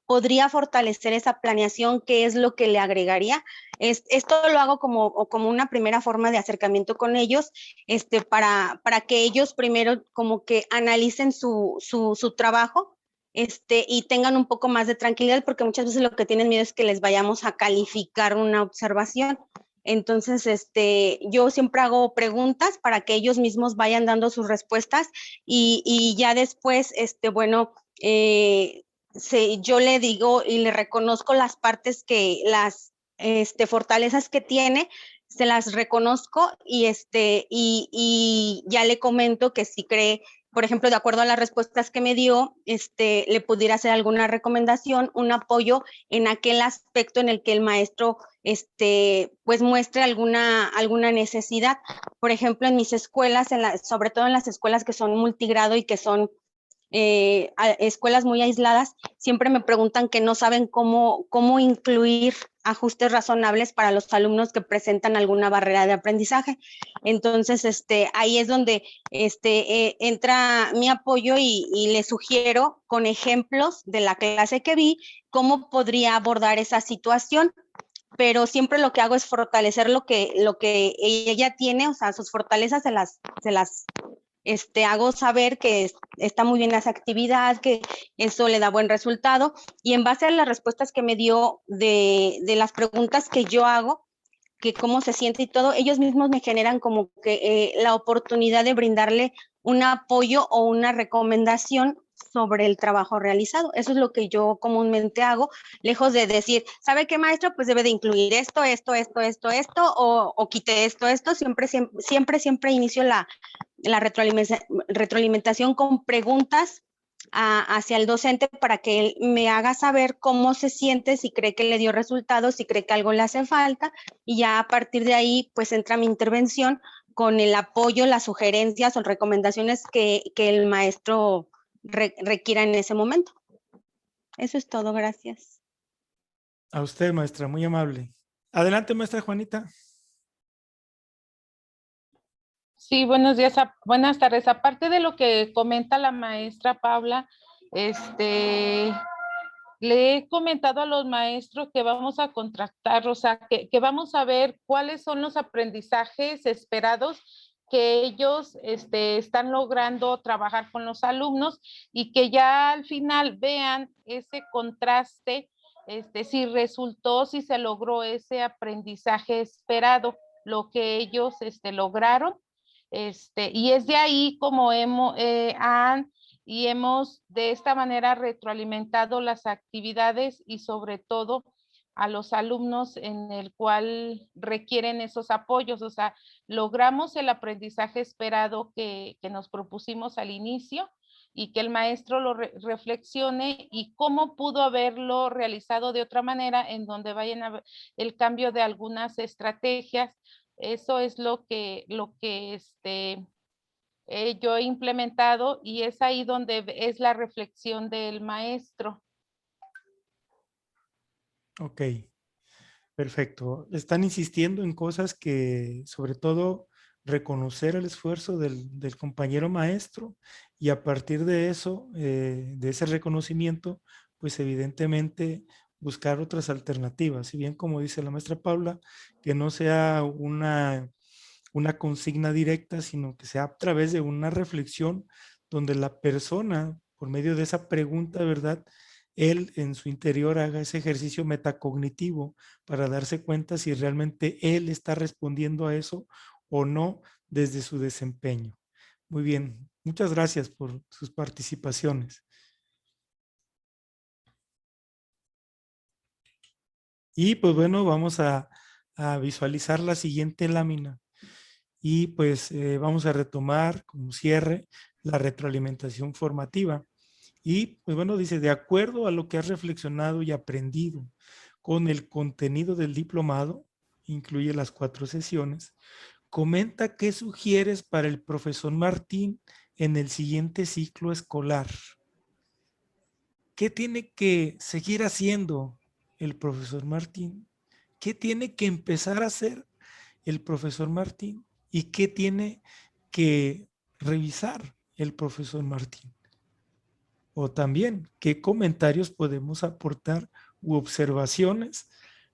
podría fortalecer esa planeación, qué es lo que le agregaría. Esto lo hago como una primera forma de acercamiento con ellos, para que ellos primero como que analicen su trabajo, y tengan un poco más de tranquilidad, porque muchas veces lo que tienen miedo es que les vayamos a calificar una observación. Entonces, yo siempre hago preguntas para que ellos mismos vayan dando sus respuestas y ya después, bueno, yo le digo y le reconozco las partes las fortalezas que tiene, se las reconozco y ya le comento que si cree, por ejemplo, de acuerdo a las respuestas que me dio, le pudiera hacer alguna recomendación, un apoyo en aquel aspecto en el que el maestro pues muestre alguna necesidad. Por ejemplo, en mis escuelas, sobre todo en las escuelas que son multigrado y que son escuelas muy aisladas, siempre me preguntan que no saben cómo incluir ajustes razonables para los alumnos que presentan alguna barrera de aprendizaje. Entonces, ahí es donde entra mi apoyo y le sugiero con ejemplos de la clase que vi cómo podría abordar esa situación. Pero siempre lo que hago es fortalecer lo que ella tiene, o sea, sus fortalezas se las hago saber que está muy bien esa actividad, que eso le da buen resultado, y en base a las respuestas que me dio de las preguntas que yo hago, que cómo se siente y todo, ellos mismos me generan como que la oportunidad de brindarle un apoyo o una recomendación sobre el trabajo realizado. Eso es lo que yo comúnmente hago, lejos de decir, ¿sabe qué, maestro? Pues debe de incluir esto, o quite esto. Siempre inicio la retroalimentación con preguntas hacia el docente para que él me haga saber cómo se siente, si cree que le dio resultados, si cree que algo le hace falta, y ya a partir de ahí pues entra mi intervención con el apoyo, las sugerencias o recomendaciones que el maestro requiera en ese momento. Eso es todo, gracias.
A usted, maestra, muy amable. Adelante, maestra Juanita.
Sí, buenos días, buenas tardes. Aparte de lo que comenta la maestra Paula, le he comentado a los maestros que vamos a contratar, o sea, que vamos a ver cuáles son los aprendizajes esperados que ellos están logrando trabajar con los alumnos y que ya al final vean ese contraste, si resultó, si se logró ese aprendizaje esperado, lo que ellos lograron. Y es de ahí como hemos de esta manera retroalimentado las actividades y sobre todo a los alumnos en el cual requieren esos apoyos. O sea, logramos el aprendizaje esperado que nos propusimos al inicio y que el maestro lo reflexione y cómo pudo haberlo realizado de otra manera en donde vayan a ver el cambio de algunas estrategias. Eso es lo que yo he implementado y es ahí donde es la reflexión del maestro.
Ok, perfecto. Están insistiendo en cosas que, sobre todo, reconocer el esfuerzo del compañero maestro y a partir de eso, de ese reconocimiento, pues evidentemente buscar otras alternativas. Si bien, como dice la maestra Paula, que no sea una consigna directa, sino que sea a través de una reflexión donde la persona, por medio de esa pregunta, ¿verdad? Él en su interior haga ese ejercicio metacognitivo para darse cuenta si realmente él está respondiendo a eso o no desde su desempeño. Muy bien, muchas gracias por sus participaciones. Y pues bueno, vamos a visualizar la siguiente lámina. Y pues vamos a retomar como cierre la retroalimentación formativa. Y pues bueno, dice, de acuerdo a lo que has reflexionado y aprendido con el contenido del diplomado, incluye las 4 sesiones, comenta qué sugieres para el profesor Martín en el siguiente ciclo escolar. ¿Qué tiene que seguir haciendo el profesor Martín? ¿Qué tiene que empezar a hacer el profesor Martín? ¿Y qué tiene que revisar el profesor Martín? O también, ¿qué comentarios podemos aportar u observaciones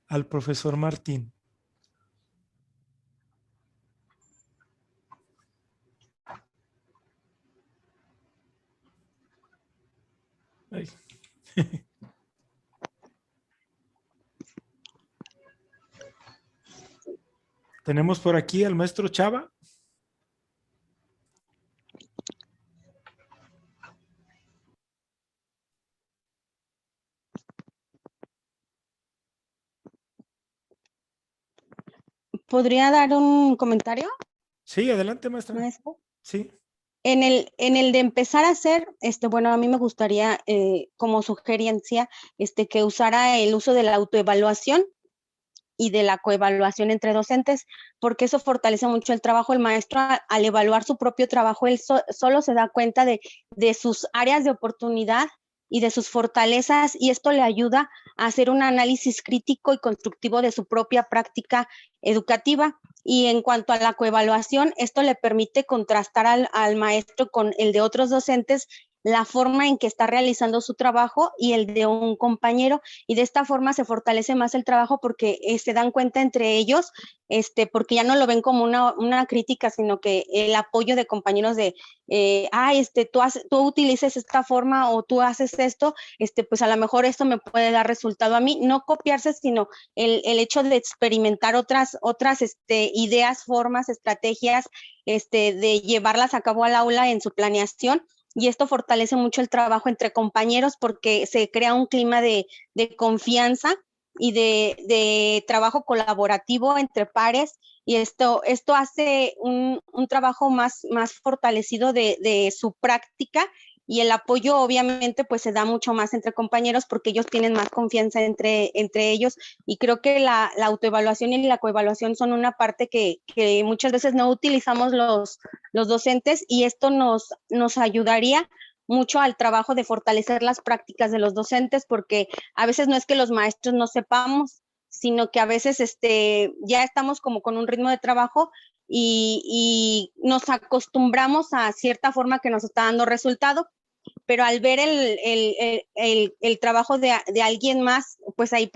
al profesor Martín? Ay. Tenemos por aquí al maestro Chava.
¿Podría dar un comentario,
Sí, adelante, maestra.
maestro?
Sí.
En el de empezar a hacer, bueno, a mí me gustaría como sugerencia que usara el uso de la autoevaluación y de la coevaluación entre docentes, porque eso fortalece mucho el trabajo. El maestro al evaluar su propio trabajo, él solo se da cuenta de sus áreas de oportunidad y de sus fortalezas, y esto le ayuda a hacer un análisis crítico y constructivo de su propia práctica educativa. Y en cuanto a la coevaluación, esto le permite contrastar al maestro con el de otros docentes, la forma en que está realizando su trabajo y el de un compañero, y de esta forma se fortalece más el trabajo porque se dan cuenta entre ellos, porque ya no lo ven como una crítica, sino que el apoyo de compañeros de, tú utilices esta forma o tú haces esto, pues a lo mejor esto me puede dar resultado a mí. No copiarse, sino el hecho de experimentar otras ideas, formas, estrategias, de llevarlas a cabo al aula en su planeación, y esto fortalece mucho el trabajo entre compañeros porque se crea un clima de confianza y de trabajo colaborativo entre pares, y esto hace un trabajo más fortalecido de su práctica, y el apoyo obviamente pues se da mucho más entre compañeros porque ellos tienen más confianza entre ellos, y creo que la autoevaluación y la coevaluación son una parte que muchas veces no utilizamos los docentes, y esto nos ayudaría mucho al trabajo de fortalecer las prácticas de los docentes, porque a veces no es que los maestros no sepamos, sino que a veces ya estamos como con un ritmo de trabajo y nos acostumbramos a cierta forma que nos está dando resultado, pero al ver el trabajo de alguien más, pues ahí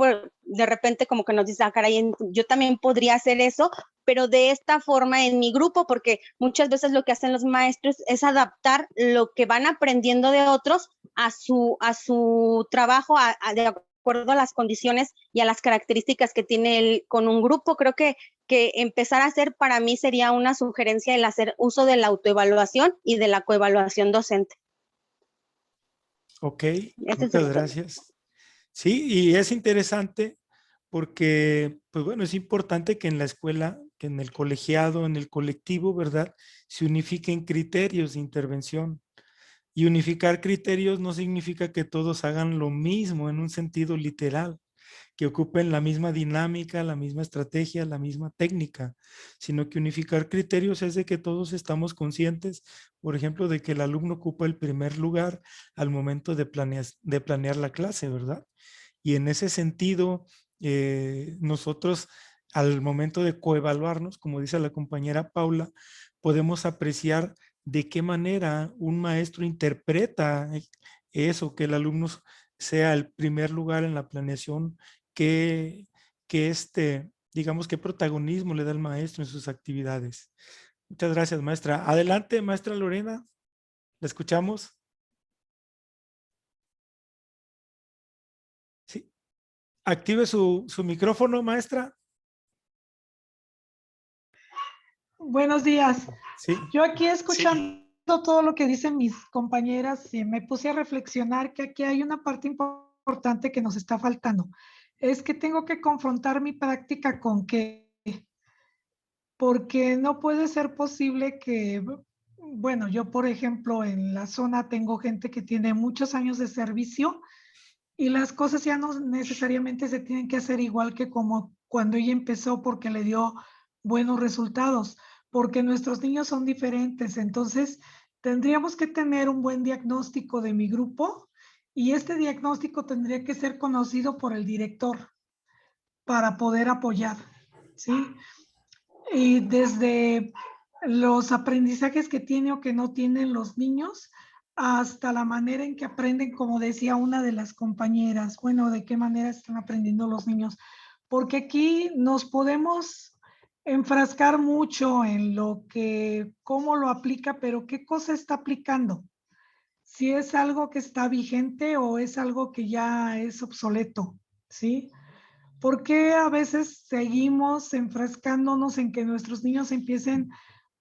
de repente como que nos dice, caray, yo también podría hacer eso, pero de esta forma en mi grupo, porque muchas veces lo que hacen los maestros es adaptar lo que van aprendiendo de otros a su trabajo, de acuerdo a las condiciones y a las características que tiene él con un grupo. Creo que empezar a hacer, para mí sería una sugerencia, el hacer uso de la autoevaluación y de la coevaluación docente.
Ok, muchas gracias. Sí, y es interesante porque, pues bueno, es importante que en la escuela, que en el colegiado, en el colectivo, ¿verdad?, se unifiquen criterios de intervención. Y unificar criterios no significa que todos hagan lo mismo en un sentido literal, que ocupen la misma dinámica, la misma estrategia, la misma técnica, sino que unificar criterios es de que todos estamos conscientes, por ejemplo, de que el alumno ocupa el primer lugar al momento de planear la clase, ¿verdad? Y en ese sentido, nosotros al momento de coevaluarnos, como dice la compañera Paula, podemos apreciar de qué manera un maestro interpreta eso, que el alumno sea el primer lugar en la planeación, digamos, qué protagonismo le da el maestro en sus actividades. Muchas gracias, maestra. Adelante, maestra Lorena. ¿La escuchamos? Sí. Active su micrófono, maestra.
Buenos días.
Sí.
Yo aquí escuchando todo lo que dicen mis compañeras, me puse a reflexionar que aquí hay una parte importante que nos está faltando. Es que tengo que confrontar mi práctica con qué, porque no puede ser posible que, bueno, yo por ejemplo en la zona tengo gente que tiene muchos años de servicio y las cosas ya no necesariamente se tienen que hacer igual que como cuando ella empezó porque le dio buenos resultados, porque nuestros niños son diferentes. Entonces, tendríamos que tener un buen diagnóstico de mi grupo y este diagnóstico tendría que ser conocido por el director para poder apoyar, ¿sí? Y desde los aprendizajes que tiene o que no tienen los niños, hasta la manera en que aprenden, como decía una de las compañeras, bueno, de qué manera están aprendiendo los niños, porque aquí nos podemos enfrascar mucho en lo que, cómo lo aplica, pero qué cosa está aplicando, si es algo que está vigente o es algo que ya es obsoleto, ¿sí? ¿Por qué a veces seguimos enfrascándonos en que nuestros niños empiecen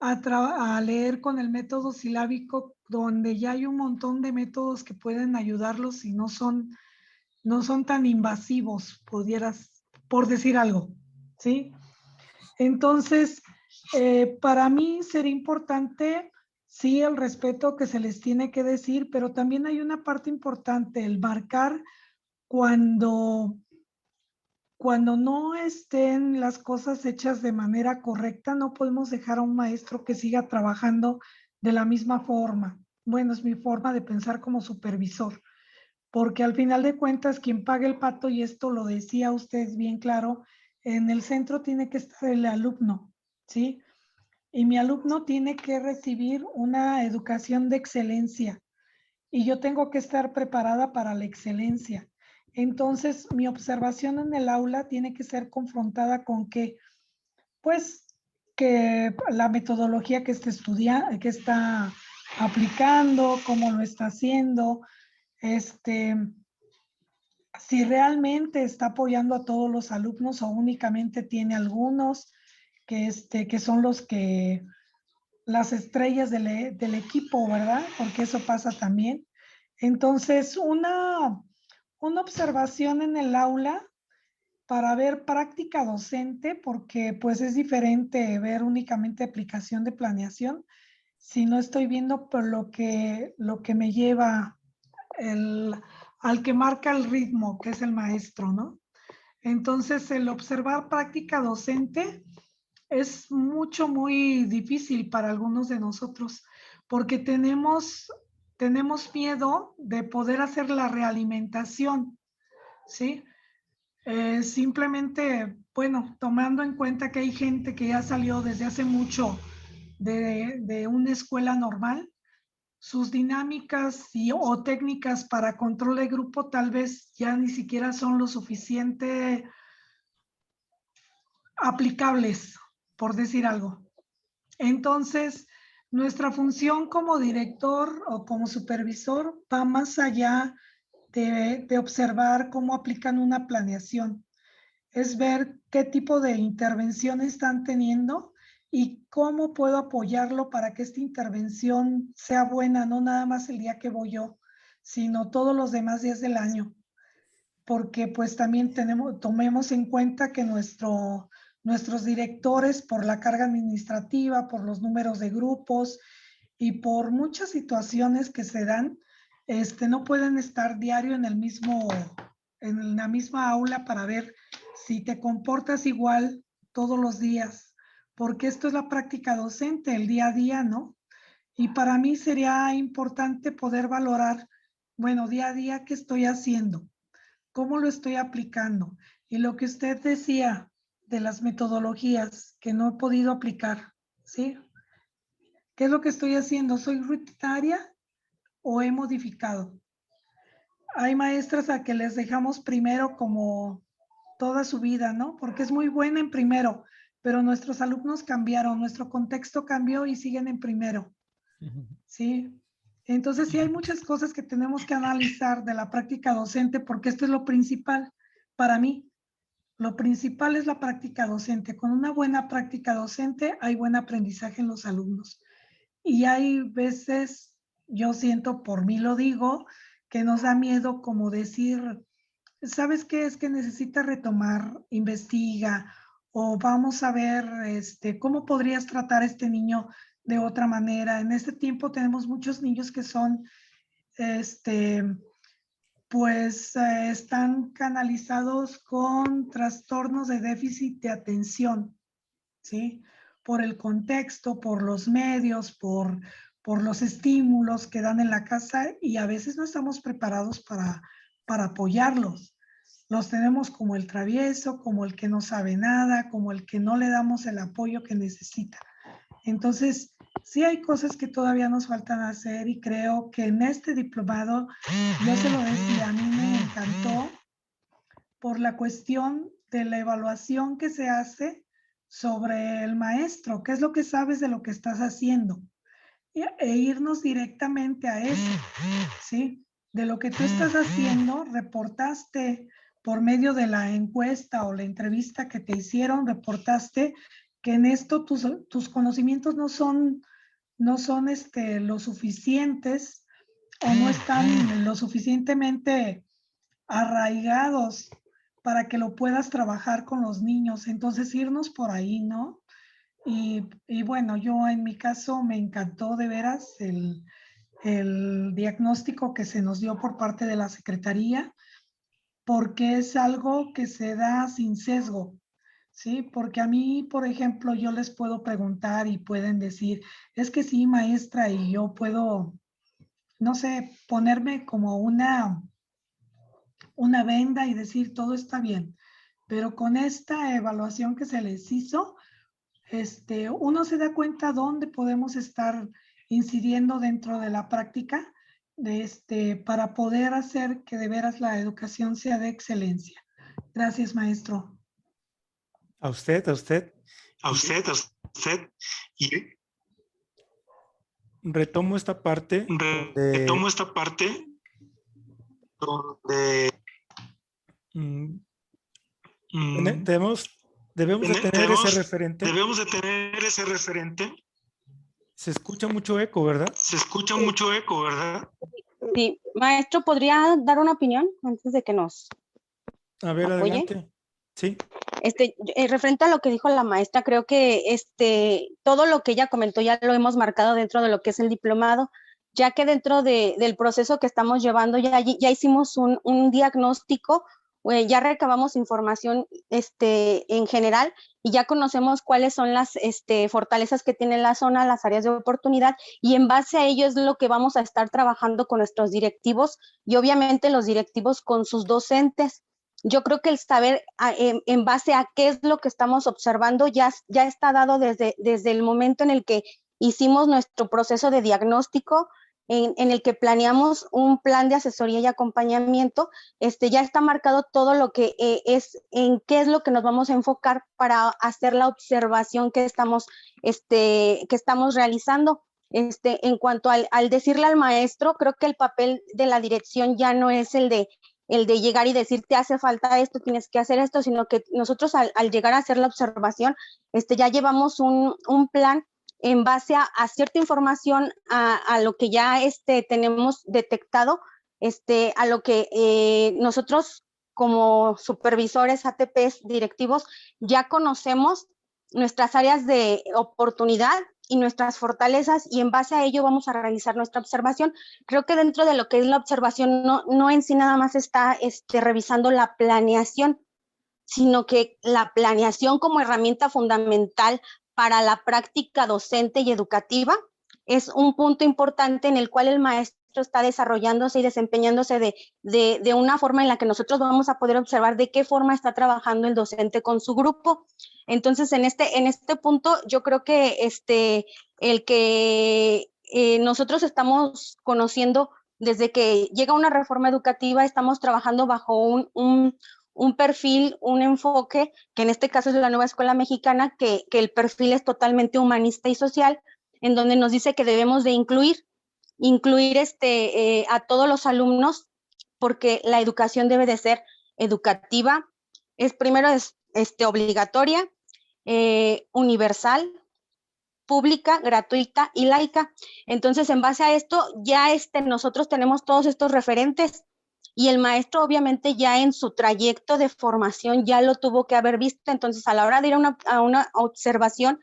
a leer con el método silábico, donde ya hay un montón de métodos que pueden ayudarlos y no son tan invasivos, por decir algo, ¿sí? Entonces, para mí sería importante, sí, el respeto que se les tiene que decir, pero también hay una parte importante, el marcar cuando no estén las cosas hechas de manera correcta, no podemos dejar a un maestro que siga trabajando de la misma forma. Bueno, es mi forma de pensar como supervisor, porque al final de cuentas, quien paga el pato, y esto lo decía usted bien claro, en el centro tiene que estar el alumno, ¿sí? Y mi alumno tiene que recibir una educación de excelencia y yo tengo que estar preparada para la excelencia. Entonces, mi observación en el aula tiene que ser confrontada con que, pues, que la metodología que está estudiando, que está aplicando, cómo lo está haciendo, si realmente está apoyando a todos los alumnos o únicamente tiene algunos que son los que
las estrellas del equipo, ¿verdad? Porque eso pasa también. Entonces, una observación en el aula para ver práctica docente, porque pues es diferente ver únicamente aplicación de planeación, si no estoy viendo por lo que me lleva al que marca el ritmo, que es el maestro, ¿no? Entonces, el observar práctica docente es muy difícil para algunos de nosotros, porque tenemos miedo de poder hacer la realimentación, ¿sí? Simplemente, bueno, tomando en cuenta que hay gente que ya salió desde hace mucho de una escuela normal, sus dinámicas o técnicas para control de grupo tal vez ya ni siquiera son lo suficiente aplicables, por decir algo. Entonces, nuestra función como director o como supervisor va más allá de observar cómo aplican una planeación. Es ver qué tipo de intervención están teniendo y cómo puedo apoyarlo para que esta intervención sea buena, no nada más el día que voy yo, sino todos los demás días del año. Porque pues también tomemos en cuenta que nuestros directores, por la carga administrativa, por los números de grupos y por muchas situaciones que se dan, no pueden estar diario en la misma aula para ver si te comportas igual todos los días, porque esto es la práctica docente, el día a día, ¿no? Y para mí sería importante poder valorar, bueno, día a día, ¿qué estoy haciendo? ¿Cómo lo estoy aplicando? Y lo que usted decía de las metodologías que no he podido aplicar, ¿sí? ¿Qué es lo que estoy haciendo? ¿Soy rutinaria o he modificado? Hay maestras a que les dejamos primero como toda su vida, ¿no? Porque es muy buena en primero, pero nuestros alumnos cambiaron, nuestro contexto cambió y siguen en primero, ¿sí? Entonces sí hay muchas cosas que tenemos que analizar de la práctica docente porque esto es lo principal para mí. Lo principal es la práctica docente. Con una buena práctica docente hay buen aprendizaje en los alumnos. Y hay veces, yo siento, por mí lo digo, que nos da miedo como decir, ¿sabes qué? Es que necesita retomar, investiga, o vamos a ver cómo podrías tratar a este niño de otra manera. En este tiempo tenemos muchos niños que son, pues están canalizados con trastornos de déficit de atención, ¿sí? Por el contexto, por los medios, por los estímulos que dan en la casa y a veces no estamos preparados para apoyarlos. Los tenemos como el travieso, como el que no sabe nada, como el que no le damos el apoyo que necesita. Entonces, sí hay cosas que todavía nos faltan hacer y creo que en este diplomado, yo se lo decía, a mí me encantó por la cuestión de la evaluación que se hace sobre el maestro, qué es lo que sabes de lo que estás haciendo e irnos directamente a eso, ¿sí? De lo que tú estás haciendo, reportaste por medio de la encuesta o la entrevista que te hicieron, reportaste que en esto tus conocimientos no son lo suficientes o no están lo suficientemente arraigados para que lo puedas trabajar con los niños. Entonces, irnos por ahí, ¿no? Y bueno, yo en mi caso me encantó de veras el diagnóstico que se nos dio por parte de la Secretaría, porque es algo que se da sin sesgo, ¿sí? Porque a mí, por ejemplo, yo les puedo preguntar y pueden decir, es que sí, maestra, y yo puedo, no sé, ponerme como una venda y decir, todo está bien. Pero con esta evaluación que se les hizo, uno se da cuenta dónde podemos estar incidiendo dentro de la práctica para poder hacer que de veras la educación sea de excelencia. Gracias, maestro.
A usted, a usted.
A usted, a usted. Y
retomo esta parte
donde
debemos de tener ese referente.
Debemos de tener ese referente
Se escucha mucho eco, ¿verdad?
Se escucha mucho eco, ¿verdad?
Sí, maestro, ¿podría dar una opinión antes de que nos
A ver,
apoye?
adelante. Sí.
Referente a lo que dijo la maestra, creo que todo lo que ella comentó ya lo hemos marcado dentro de lo que es el diplomado, ya que dentro del proceso que estamos llevando ya hicimos un diagnóstico, ya recabamos información en general y ya conocemos cuáles son las fortalezas que tiene la zona, las áreas de oportunidad, y en base a ello es lo que vamos a estar trabajando con nuestros directivos y obviamente los directivos con sus docentes. Yo creo que el saber en base a qué es lo que estamos observando ya está dado desde el momento en el que hicimos nuestro proceso de diagnóstico, en el que planeamos un plan de asesoría y acompañamiento. Ya está marcado todo lo que en qué es lo que nos vamos a enfocar para hacer la observación que estamos realizando. En cuanto al decirle al maestro, creo que el papel de la dirección ya no es el de llegar y decir, te hace falta esto, tienes que hacer esto, sino que nosotros al llegar a hacer la observación, ya llevamos un plan en base a cierta información, a lo que ya tenemos detectado, a lo que nosotros como supervisores, ATPs, directivos, ya conocemos nuestras áreas de oportunidad y nuestras fortalezas, y en base a ello vamos a realizar nuestra observación. Creo que dentro de lo que es la observación no en sí nada más está revisando la planeación, sino que la planeación como herramienta fundamental para la práctica docente y educativa es un punto importante en el cual el maestro está desarrollándose y desempeñándose de una forma en la que nosotros vamos a poder observar de qué forma está trabajando el docente con su grupo. Entonces, en este punto, yo creo que el que nosotros estamos conociendo desde que llega una reforma educativa, estamos trabajando bajo un perfil, un enfoque, que en este caso es la nueva escuela mexicana, que el perfil es totalmente humanista y social, en donde nos dice que debemos de incluir a todos los alumnos, porque la educación debe de ser educativa, primero es obligatoria, universal, pública, gratuita y laica. Entonces, en base a esto, ya nosotros tenemos todos estos referentes, y el maestro obviamente ya en su trayecto de formación ya lo tuvo que haber visto. Entonces, a la hora de ir a una observación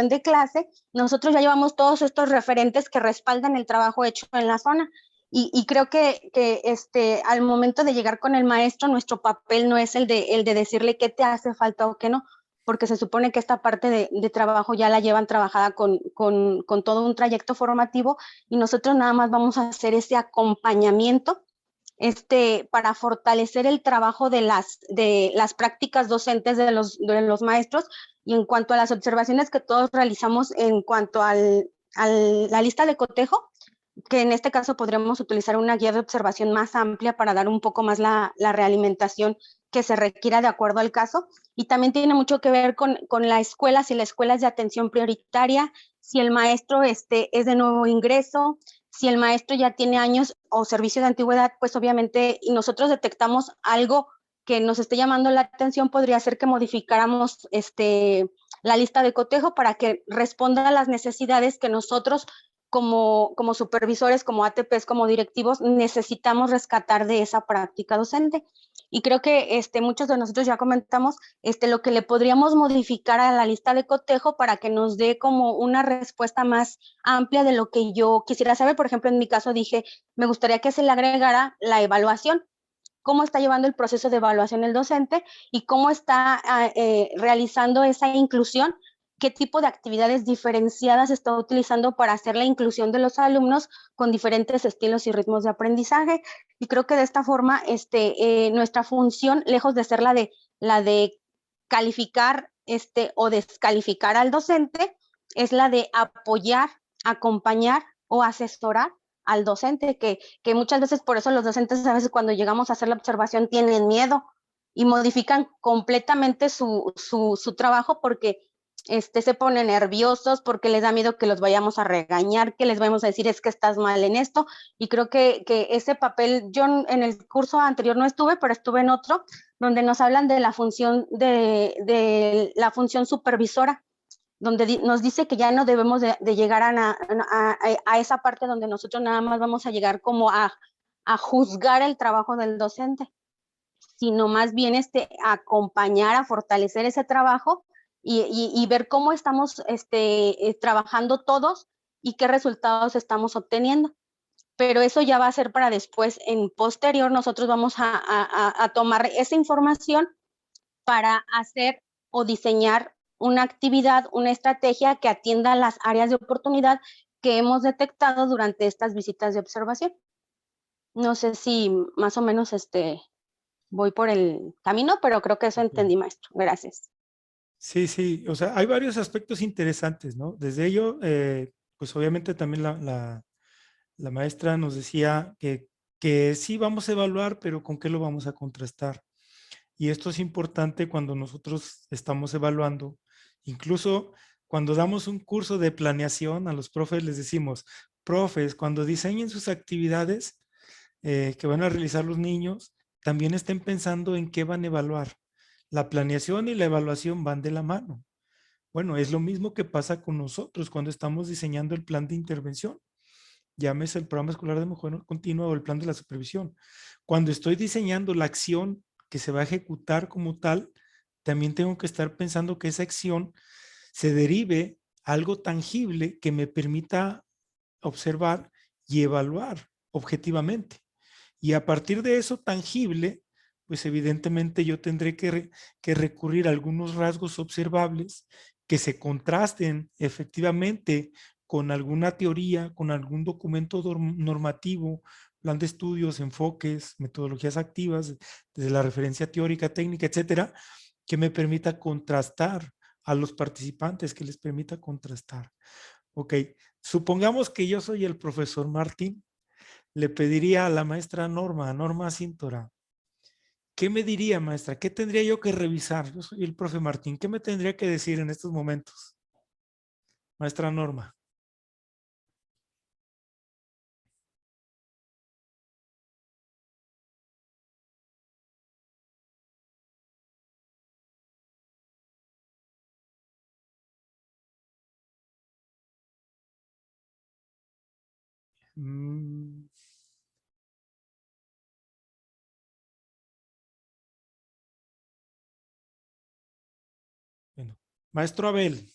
de clase, nosotros ya llevamos todos estos referentes que respaldan el trabajo hecho en la zona. Y creo que al momento de llegar con el maestro, nuestro papel no es el de decirle qué te hace falta o qué no, porque se supone que esta parte de trabajo ya la llevan trabajada con todo un trayecto formativo, y nosotros nada más vamos a hacer ese acompañamiento para fortalecer el trabajo de las prácticas docentes de los maestros. Y en cuanto a las observaciones que todos realizamos en cuanto a la lista de cotejo, que en este caso podremos utilizar una guía de observación más amplia para dar un poco más la realimentación que se requiera de acuerdo al caso. Y también tiene mucho que ver con la escuela, si la escuela es de atención prioritaria, si el maestro es de nuevo ingreso, si el maestro ya tiene años o servicio de antigüedad, pues obviamente, y nosotros detectamos algo que nos esté llamando la atención, podría ser que modificáramos la lista de cotejo para que responda a las necesidades que nosotros como supervisores, como ATPs, como directivos, necesitamos rescatar de esa práctica docente. Y creo que muchos de nosotros ya comentamos lo que le podríamos modificar a la lista de cotejo para que nos dé como una respuesta más amplia de lo que yo quisiera saber. Por ejemplo, en mi caso dije, me gustaría que se le agregara la evaluación, cómo está llevando el proceso de evaluación el docente y cómo está realizando esa inclusión, qué tipo de actividades diferenciadas está utilizando para hacer la inclusión de los alumnos con diferentes estilos y ritmos de aprendizaje. Y creo que de esta forma nuestra función, lejos de ser la de calificar o descalificar al docente, es la de apoyar, acompañar o asesorar al docente, que muchas veces por eso los docentes a veces cuando llegamos a hacer la observación tienen miedo y modifican completamente su trabajo porque se ponen nerviosos, porque les da miedo que los vayamos a regañar, que les vayamos a decir es que estás mal en esto. Y creo que ese papel, yo en el curso anterior no estuve, pero estuve en otro, donde nos hablan de la función de la función supervisora, donde nos dice que ya no debemos de llegar a esa parte donde nosotros nada más vamos a llegar como a juzgar el trabajo del docente, sino más bien acompañar, a fortalecer ese trabajo y ver cómo estamos trabajando todos y qué resultados estamos obteniendo. Pero eso ya va a ser para después, en posterior, nosotros vamos a tomar esa información para hacer o diseñar una actividad, una estrategia que atienda las áreas de oportunidad que hemos detectado durante estas visitas de observación. No sé si más o menos voy por el camino, pero creo que eso entendí, maestro. Gracias.
Sí, sí, o sea, hay varios aspectos interesantes, ¿no? Desde ello, pues obviamente también la maestra nos decía que sí vamos a evaluar, pero ¿con qué lo vamos a contrastar? Y esto es importante cuando nosotros estamos evaluando. Incluso cuando damos un curso de planeación, a los profes les decimos, profes, cuando diseñen sus actividades que van a realizar los niños, también estén pensando en qué van a evaluar. La planeación y la evaluación van de la mano. Bueno, es lo mismo que pasa con nosotros cuando estamos diseñando el plan de intervención. Llámese el programa escolar de mejora continua o el plan de la supervisión. Cuando estoy diseñando la acción que se va a ejecutar como tal, también tengo que estar pensando que esa acción se derive algo tangible que me permita observar y evaluar objetivamente. Y a partir de eso tangible, pues evidentemente yo tendré que recurrir a algunos rasgos observables que se contrasten efectivamente con alguna teoría, con algún documento normativo, plan de estudios, enfoques, metodologías activas, desde la referencia teórica, técnica, etcétera, que me permita contrastar a los participantes, que les permita contrastar. Ok, supongamos que yo soy el profesor Martín, le pediría a la maestra Norma Cintora, ¿qué me diría, maestra? ¿Qué tendría yo que revisar? Yo soy el profe Martín, ¿qué me tendría que decir en estos momentos? Maestra Norma. Bueno, maestro Abel,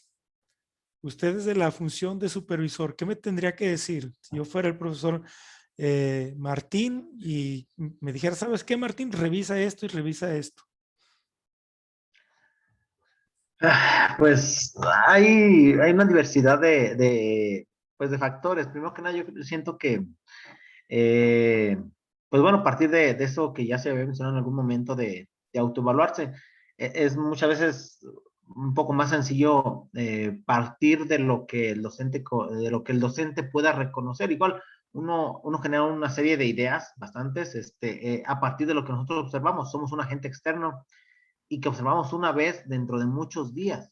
usted desde la función de supervisor, ¿qué me tendría que decir si yo fuera el profesor Martín y me dijera, ¿sabes qué, Martín? Revisa esto y revisa esto.
Pues hay una diversidad pues de factores. Primero que nada, yo siento que, pues bueno, a partir de eso que ya se había mencionado en algún momento de autoevaluarse, es muchas veces un poco más sencillo partir de lo que el docente pueda reconocer. Igual uno genera una serie de ideas, bastantes, a partir de lo que nosotros observamos. Somos un agente externo y que observamos una vez dentro de muchos días.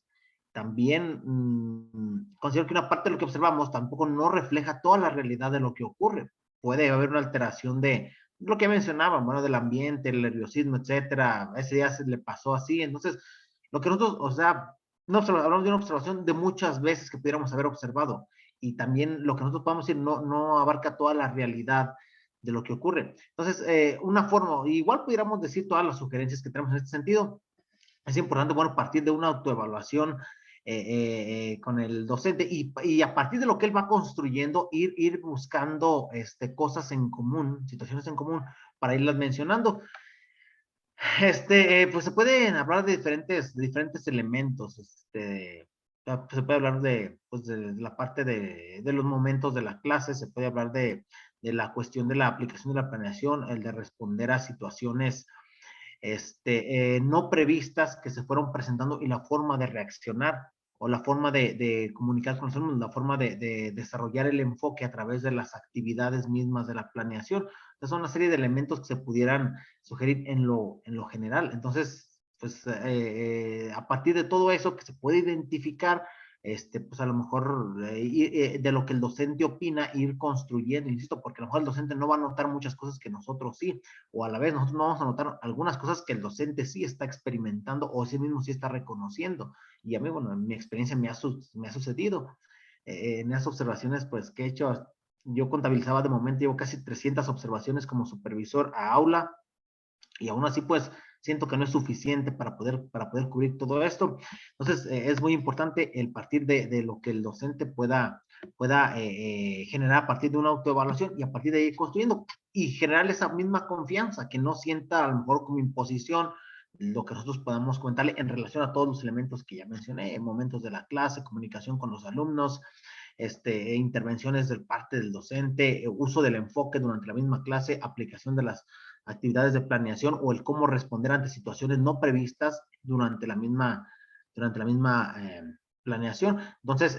También considero que una parte de lo que observamos tampoco no refleja toda la realidad de lo que ocurre. Puede haber una alteración de lo que mencionaban, bueno, del ambiente, el nerviosismo, etcétera. A ese día se le pasó así. Entonces, lo que nosotros, o sea, hablamos de una observación de muchas veces que pudiéramos haber observado. Y también lo que nosotros podemos decir no abarca toda la realidad de lo que ocurre. Entonces, una forma, igual pudiéramos decir todas las sugerencias que tenemos en este sentido, es importante, bueno, partir de una autoevaluación con el docente y a partir de lo que él va construyendo, ir buscando cosas en común, situaciones en común, para irlas mencionando. Pues se pueden hablar de diferentes elementos. Se puede hablar pues de la parte de los momentos de la clase, se puede hablar de la cuestión de la aplicación de la planeación, el de responder a situaciones no previstas que se fueron presentando y la forma de reaccionar o la forma de comunicar con los alumnos, la forma de desarrollar el enfoque a través de las actividades mismas de la planeación. Entonces, son una serie de elementos que se pudieran sugerir en lo general. Entonces, pues a partir de todo eso que se puede identificar, pues a lo mejor de lo que el docente opina, ir construyendo, insisto, porque a lo mejor el docente no va a notar muchas cosas que nosotros sí, o a la vez nosotros no vamos a notar algunas cosas que el docente sí está experimentando o sí mismo sí está reconociendo. Y a mí, bueno, en mi experiencia me ha sucedido. En esas observaciones, pues, que he hecho, yo contabilizaba de momento, llevo casi 300 observaciones como supervisor a aula, y aún así, pues, siento que no es suficiente para poder cubrir todo esto. Entonces, es muy importante el partir de lo que el docente pueda generar a partir de una autoevaluación y a partir de ahí construyendo y generar esa misma confianza, que no sienta a lo mejor como imposición lo que nosotros podamos comentarle en relación a todos los elementos que ya mencioné, en momentos de la clase, comunicación con los alumnos, intervenciones de parte del docente, uso del enfoque durante la misma clase, aplicación de las actividades de planeación o el cómo responder ante situaciones no previstas durante la misma planeación. Entonces,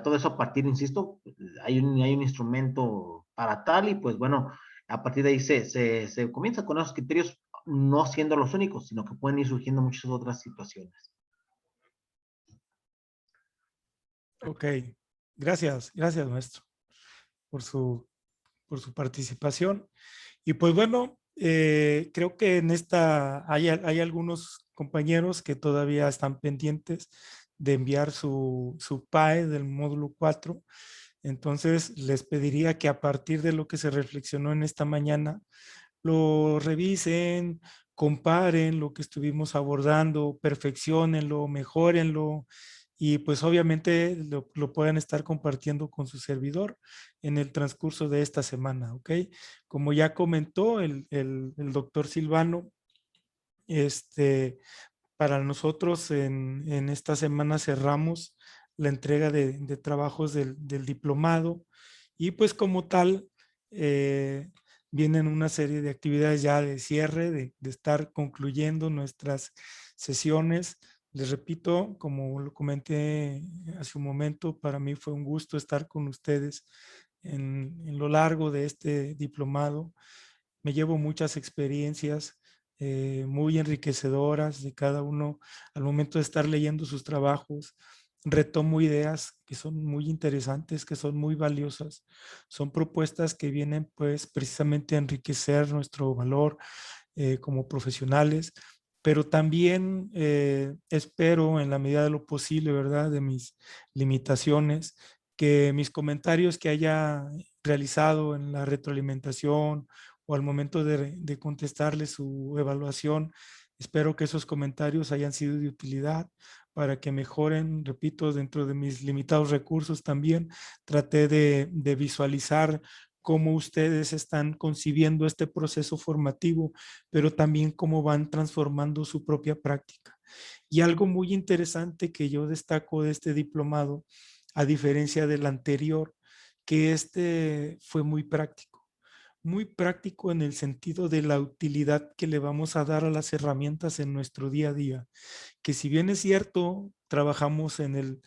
todo eso a partir, insisto, hay un instrumento para tal y pues bueno, a partir de ahí se comienza con esos criterios, no siendo los únicos, sino que pueden ir surgiendo muchas otras situaciones.
Ok, gracias maestro por su participación. Y pues bueno, creo que en esta hay algunos compañeros que todavía están pendientes de enviar su PAE del módulo 4. Entonces les pediría que a partir de lo que se reflexionó en esta mañana, lo revisen, comparen lo que estuvimos abordando, perfeccionenlo, mejórenlo y pues obviamente lo puedan estar compartiendo con su servidor en el transcurso de esta semana, ¿ok? Como ya comentó el doctor Silvano, para nosotros en esta semana cerramos la entrega de trabajos del diplomado y pues como tal vienen una serie de actividades ya de cierre, de estar concluyendo nuestras sesiones. Les repito, como lo comenté hace un momento, para mí fue un gusto estar con ustedes en lo largo de este diplomado. Me llevo muchas experiencias muy enriquecedoras de cada uno al momento de estar leyendo sus trabajos. Retomo ideas que son muy interesantes, que son muy valiosas. Son propuestas que vienen pues precisamente a enriquecer nuestro valor como profesionales, pero también espero en la medida de lo posible, ¿verdad? De mis limitaciones, que mis comentarios que haya realizado en la retroalimentación o al momento de contestarle su evaluación, espero que esos comentarios hayan sido de utilidad para que mejoren, repito, dentro de mis limitados recursos también, traté de visualizar cómo ustedes están concibiendo este proceso formativo, pero también cómo van transformando su propia práctica. Y algo muy interesante que yo destaco de este diplomado, a diferencia del anterior, que este fue muy práctico en el sentido de la utilidad que le vamos a dar a las herramientas en nuestro día a día, que si bien es cierto, trabajamos en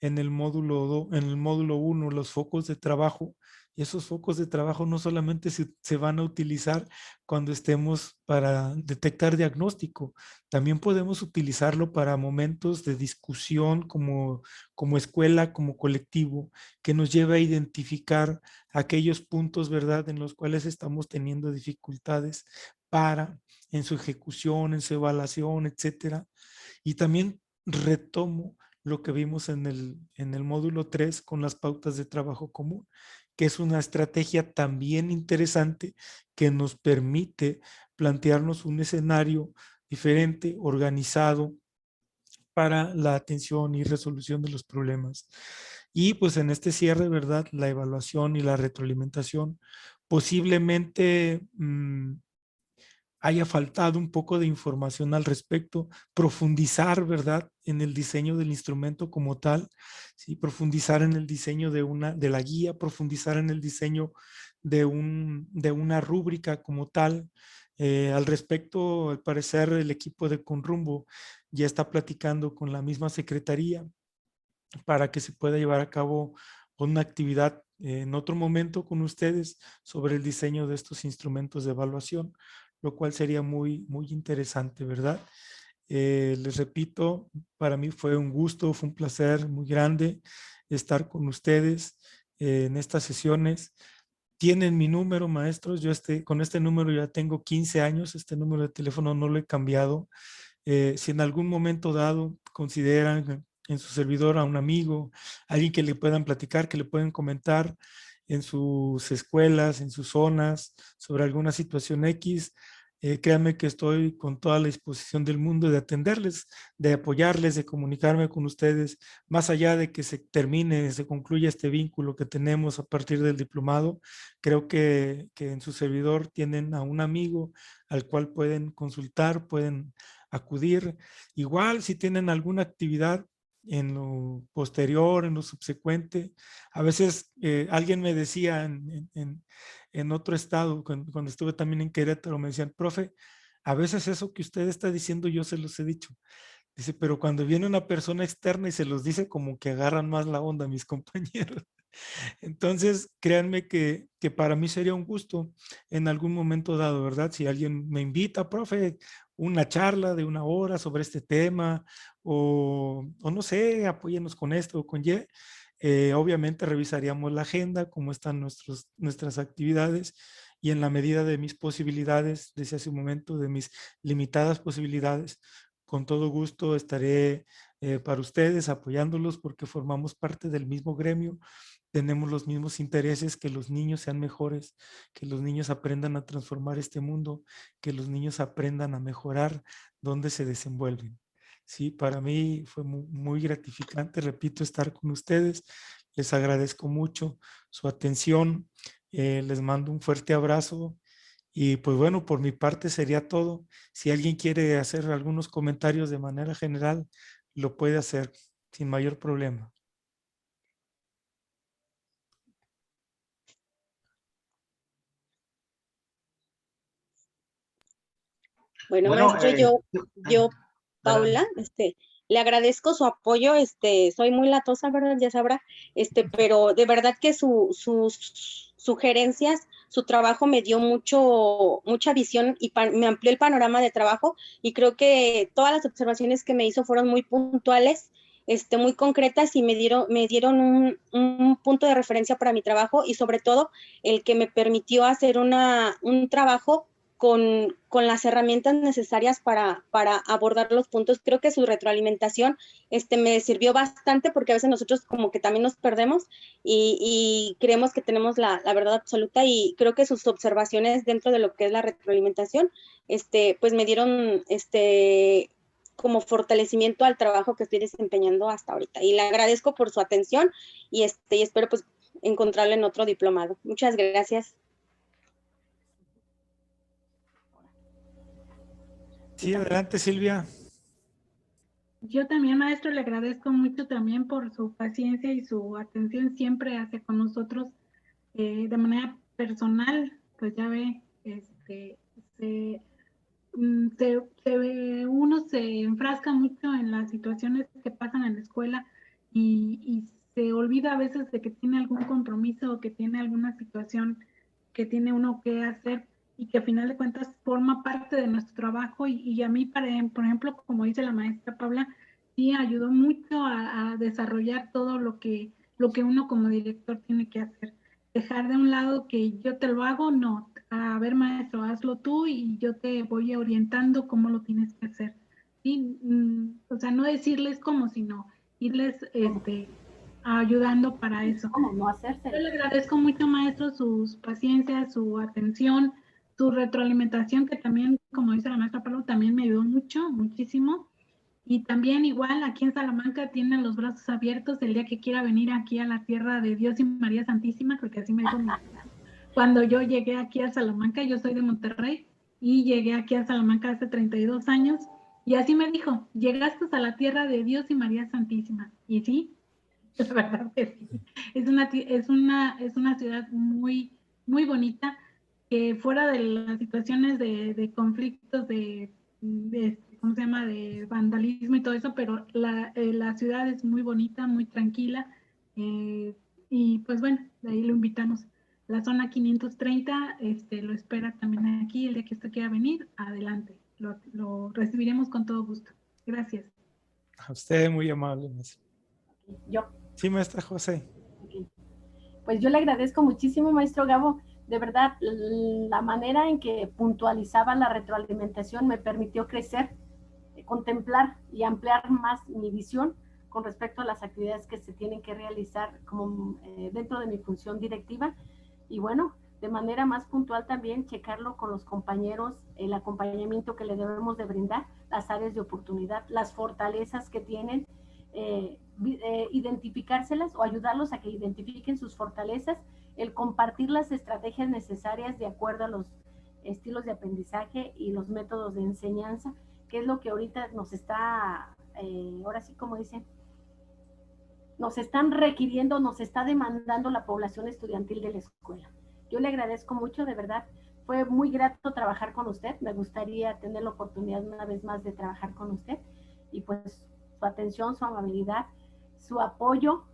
el módulo 1, los focos de trabajo, y esos focos de trabajo no solamente se van a utilizar cuando estemos para detectar diagnóstico, también podemos utilizarlo para momentos de discusión como escuela, como colectivo, que nos lleve a identificar aquellos puntos, ¿verdad?, en los cuales estamos teniendo dificultades en su ejecución, en su evaluación, etcétera. Y también retomo lo que vimos en el módulo 3 con las pautas de trabajo común, que es una estrategia también interesante que nos permite plantearnos un escenario diferente, organizado para la atención y resolución de los problemas. Y pues en este cierre, ¿verdad?, la evaluación y la retroalimentación posiblemente haya faltado un poco de información al respecto, profundizar, ¿verdad?, en el diseño del instrumento como tal, ¿sí? Profundizar en el diseño de la guía, profundizar en el diseño de una rúbrica como tal. Al respecto, al parecer, el equipo de Conrumbo ya está platicando con la misma secretaría para que se pueda llevar a cabo una actividad en otro momento con ustedes sobre el diseño de estos instrumentos de evaluación, lo cual sería muy, muy interesante, ¿verdad? Les repito, para mí fue un gusto, fue un placer muy grande estar con ustedes en estas sesiones. Tienen mi número, maestros. Yo con este número ya tengo 15 años. Este número de teléfono no lo he cambiado. Si en algún momento dado consideran en su servidor a un amigo, alguien que le puedan platicar, que le pueden comentar en sus escuelas, en sus zonas, sobre alguna situación X, créanme que estoy con toda la disposición del mundo de atenderles, de apoyarles, de comunicarme con ustedes, más allá de que se termine, se concluya este vínculo que tenemos a partir del diplomado. Creo que en su servidor tienen a un amigo al cual pueden consultar, pueden acudir. Igual si tienen alguna actividad en lo posterior, en lo subsecuente. A veces alguien me decía en otro estado, cuando estuve también en Querétaro, me decían, profe, a veces eso que usted está diciendo yo se los he dicho. Dice, pero cuando viene una persona externa y se los dice, como que agarran más la onda mis compañeros. Entonces, créanme que para mí sería un gusto en algún momento dado, ¿verdad? Si alguien me invita, profe, una charla de 1 hora sobre este tema, o no sé, apóyenos con esto o con Y, obviamente revisaríamos la agenda, cómo están nuestras actividades, y en la medida de mis posibilidades, decía hace un momento, de mis limitadas posibilidades, con todo gusto estaré para ustedes apoyándolos, porque formamos parte del mismo gremio, tenemos los mismos intereses, que los niños sean mejores, que los niños aprendan a transformar este mundo, que los niños aprendan a mejorar donde se desenvuelven. Sí, para mí fue muy gratificante, repito, estar con ustedes. Les agradezco mucho su atención. Les mando un fuerte abrazo. Y pues bueno, por mi parte sería todo. Si alguien quiere hacer algunos comentarios de manera general, lo puede hacer sin mayor problema.
Bueno, maestro, Paula, le agradezco su apoyo, soy muy latosa, ¿verdad? Ya sabrá, pero de verdad que sus sugerencias, su trabajo me dio mucha visión y me amplió el panorama de trabajo, y creo que todas las observaciones que me hizo fueron muy puntuales, muy concretas, y me dieron un punto de referencia para mi trabajo, y sobre todo el que me permitió hacer un trabajo con las herramientas necesarias para abordar los puntos. Creo que su retroalimentación me sirvió bastante, porque a veces nosotros como que también nos perdemos y creemos que tenemos la verdad absoluta, y creo que sus observaciones dentro de lo que es la retroalimentación, pues me dieron como fortalecimiento al trabajo que estoy desempeñando hasta ahorita. Y le agradezco por su atención, y espero pues encontrarle en otro diplomado. Muchas gracias.
Sí, adelante, Silvia.
Yo también, maestro, le agradezco mucho también por su paciencia y su atención siempre hacia con nosotros de manera personal. Pues ya ve, uno se enfrasca mucho en las situaciones que pasan en la escuela y se olvida a veces de que tiene algún compromiso o que tiene alguna situación que tiene uno que hacer, y que a final de cuentas forma parte de nuestro trabajo. Y a mí, por ejemplo, como dice la maestra Paula, sí ayudó mucho a desarrollar todo lo que uno como director tiene que hacer. Dejar de un lado que yo te lo hago, no. A ver, maestro, hazlo tú y yo te voy orientando cómo lo tienes que hacer. ¿Sí? O sea, no decirles cómo, sino irles ayudando para eso.
¿Cómo no hacerse?
Yo le agradezco mucho, maestro, sus paciencias, su atención, su retroalimentación, que también, como dice la maestra Pablo, también me ayudó mucho, muchísimo. Y también igual aquí en Salamanca tienen los brazos abiertos el día que quiera venir aquí a la tierra de Dios y María Santísima, porque así me dijo mi cuando yo llegué aquí a Salamanca. Yo soy de Monterrey y llegué aquí a Salamanca hace 32 años, y así me dijo, llegaste a la tierra de Dios y María Santísima. Y sí, es verdad que sí. Es una ciudad muy, muy bonita, que fuera de las situaciones de conflictos, ¿cómo se llama?, de vandalismo y todo eso, pero la ciudad es muy bonita, muy tranquila, y pues bueno, de ahí lo invitamos. La zona 530 lo espera también aquí, el día que usted quiera venir, adelante, lo recibiremos con todo gusto. Gracias.
A usted, muy amable, maestra.
Yo.
Sí, maestra José.
Okay. Pues yo le agradezco muchísimo, maestro Gabo. De verdad, la manera en que puntualizaba la retroalimentación me permitió crecer, contemplar y ampliar más mi visión con respecto a las actividades que se tienen que realizar como dentro de mi función directiva. Y bueno, de manera más puntual también checarlo con los compañeros, el acompañamiento que le debemos de brindar, las áreas de oportunidad, las fortalezas que tienen, identificárselas o ayudarlos a que identifiquen sus fortalezas, el compartir las estrategias necesarias de acuerdo a los estilos de aprendizaje y los métodos de enseñanza, que es lo que ahorita nos está, ahora sí como dicen, nos están requiriendo, nos está demandando la población estudiantil de la escuela. Yo le agradezco mucho, de verdad, fue muy grato trabajar con usted, me gustaría tener la oportunidad una vez más de trabajar con usted, y pues su atención, su amabilidad, su apoyo,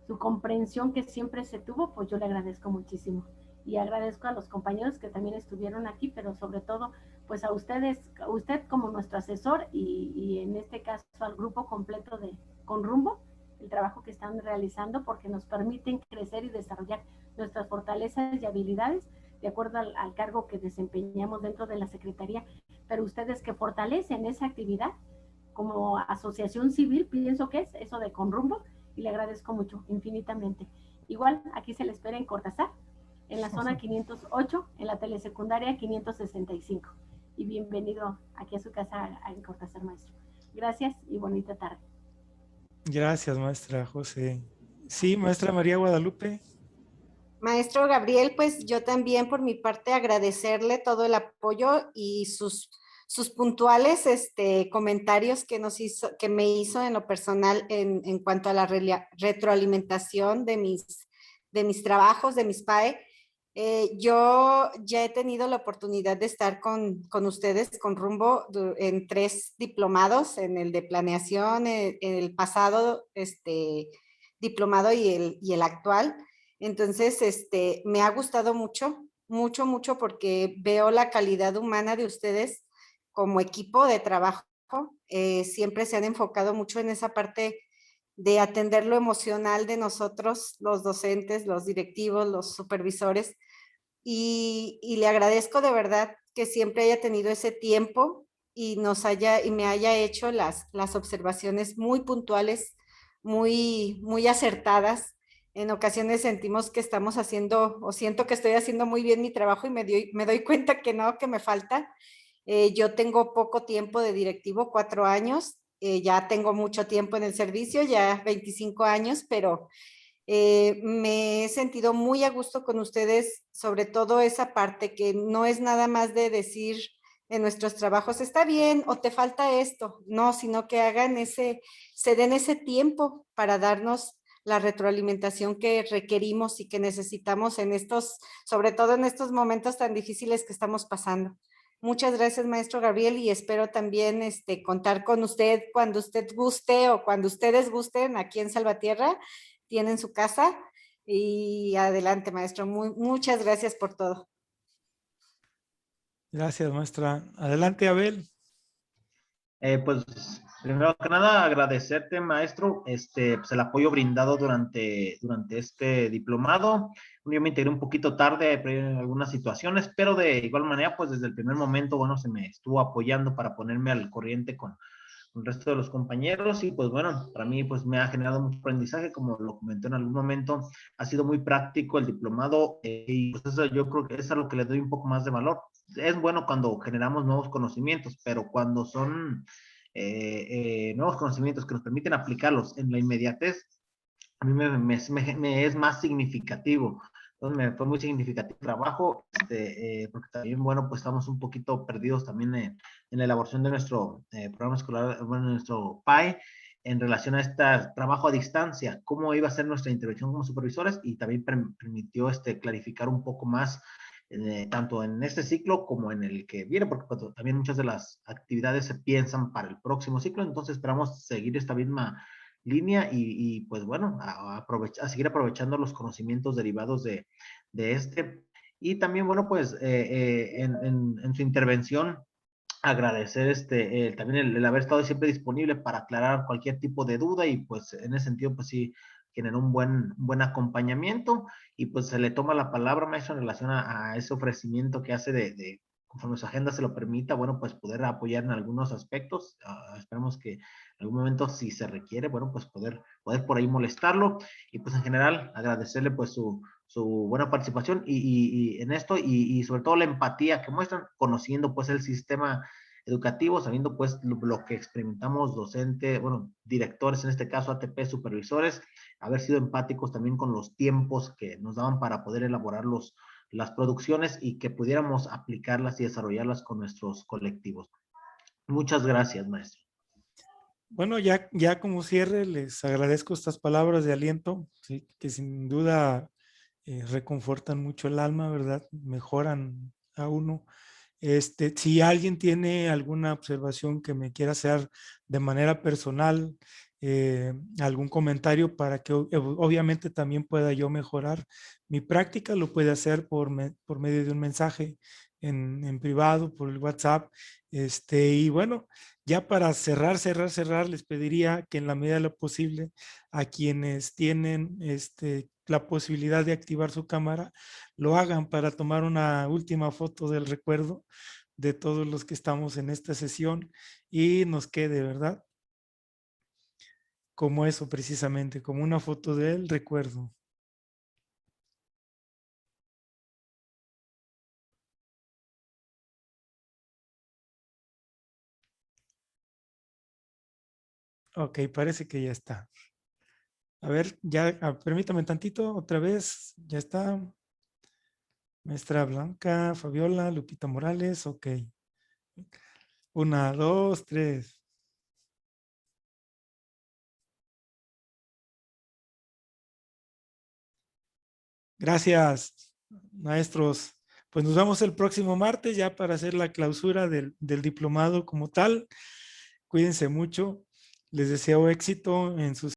su comprensión que siempre se tuvo, pues yo le agradezco muchísimo. Y agradezco a los compañeros que también estuvieron aquí, pero sobre todo, pues a ustedes, a usted como nuestro asesor y en este caso al grupo completo de Con Rumbo, el trabajo que están realizando porque nos permiten crecer y desarrollar nuestras fortalezas y habilidades de acuerdo al cargo que desempeñamos dentro de la Secretaría, pero ustedes que fortalecen esa actividad como asociación civil, pienso que es eso de Con Rumbo, y le agradezco mucho, infinitamente. Igual, aquí se le espera en Cortázar, en la zona 508, en la telesecundaria 565. Y bienvenido aquí a su casa en Cortázar, maestro. Gracias y bonita tarde.
Gracias, maestra José. Sí, maestra María Guadalupe.
Maestro Gabriel, pues yo también por mi parte agradecerle todo el apoyo y sus puntuales comentarios que me hizo en lo personal en cuanto a la retroalimentación de mis trabajos, de mis PAE. Yo ya he tenido la oportunidad de estar con ustedes, con Rumbo, en 3 diplomados, en el de planeación, en el pasado diplomado y el actual. Entonces, me ha gustado mucho, mucho, mucho, porque veo la calidad humana de ustedes como equipo de trabajo. Siempre se han enfocado mucho en esa parte de atender lo emocional de nosotros, los docentes, los directivos, los supervisores, y le agradezco de verdad que siempre haya tenido ese tiempo y me haya hecho las observaciones muy puntuales, muy, muy acertadas. En ocasiones sentimos que estamos haciendo, o siento que estoy haciendo muy bien mi trabajo y me doy cuenta que no, que me falta. Yo tengo poco tiempo de directivo, 4 años, ya tengo mucho tiempo en el servicio, ya 25 años, pero me he sentido muy a gusto con ustedes, sobre todo esa parte que no es nada más de decir en nuestros trabajos, está bien o te falta esto, no, sino que se den ese tiempo para darnos la retroalimentación que requerimos y que necesitamos sobre todo en estos momentos tan difíciles que estamos pasando. Muchas gracias, maestro Gabriel, y espero también contar con usted cuando usted guste o cuando ustedes gusten aquí en Salvatierra. Tienen su casa y adelante, maestro. Muchas gracias por todo.
Gracias, maestra. Adelante, Abel.
Pues primero que nada agradecerte, maestro, pues el apoyo brindado durante este diplomado. Yo me integré un poquito tarde en algunas situaciones, pero de igual manera, pues desde el primer momento, bueno, se me estuvo apoyando para ponerme al corriente con el resto de los compañeros, y pues bueno, para mí pues me ha generado mucho aprendizaje, como lo comenté en algún momento, ha sido muy práctico el diplomado, y pues eso yo creo que es a lo que le doy un poco más de valor. Es bueno cuando generamos nuevos conocimientos, pero cuando son nuevos conocimientos que nos permiten aplicarlos en la inmediatez, a mí me es más significativo. Entonces me fue muy significativo el trabajo, porque también, bueno, pues estamos un poquito perdidos también en la elaboración de nuestro programa escolar, bueno, nuestro PAE, en relación a este trabajo a distancia, cómo iba a ser nuestra intervención como supervisores, y también permitió clarificar un poco más, tanto en este ciclo como en el que viene, porque también muchas de las actividades se piensan para el próximo ciclo. Entonces esperamos seguir esta misma línea y pues bueno, a seguir aprovechando los conocimientos derivados de este. Y también, bueno, pues en su intervención agradecer también el haber estado siempre disponible para aclarar cualquier tipo de duda y pues en ese sentido pues sí generó un buen acompañamiento y pues se le toma la palabra, maestro, en relación a ese ofrecimiento que hace de conforme su agenda se lo permita, bueno, pues poder apoyar en algunos aspectos. Esperemos que en algún momento, si se requiere, bueno, pues poder por ahí molestarlo y pues en general agradecerle pues su buena participación y en esto y sobre todo la empatía que muestran, conociendo pues el sistema educativo, sabiendo pues lo que experimentamos docentes, bueno, directores, en este caso ATP, supervisores, haber sido empáticos también con los tiempos que nos daban para poder elaborar las producciones y que pudiéramos aplicarlas y desarrollarlas con nuestros colectivos. Muchas gracias, maestro.
Bueno, ya como cierre, les agradezco estas palabras de aliento, ¿sí? Que sin duda reconfortan mucho el alma, ¿verdad? Mejoran a uno. Si alguien tiene alguna observación que me quiera hacer de manera personal, algún comentario para que obviamente también pueda yo mejorar mi práctica, lo puede hacer por medio de un mensaje en privado, por el WhatsApp. Y bueno, ya para cerrar, les pediría que en la medida de lo posible a quienes tienen la posibilidad de activar su cámara, lo hagan para tomar una última foto del recuerdo de todos los que estamos en esta sesión y nos quede, ¿verdad? Como eso precisamente, como una foto del recuerdo. Ok, parece que ya está. A ver, ya, permítame tantito, otra vez, ya está. Maestra Blanca, Fabiola, Lupita Morales, ok. 1, 2, 3. Gracias, maestros. Pues nos vemos el próximo martes ya para hacer la clausura del diplomado como tal. Cuídense mucho. Les deseo éxito en sus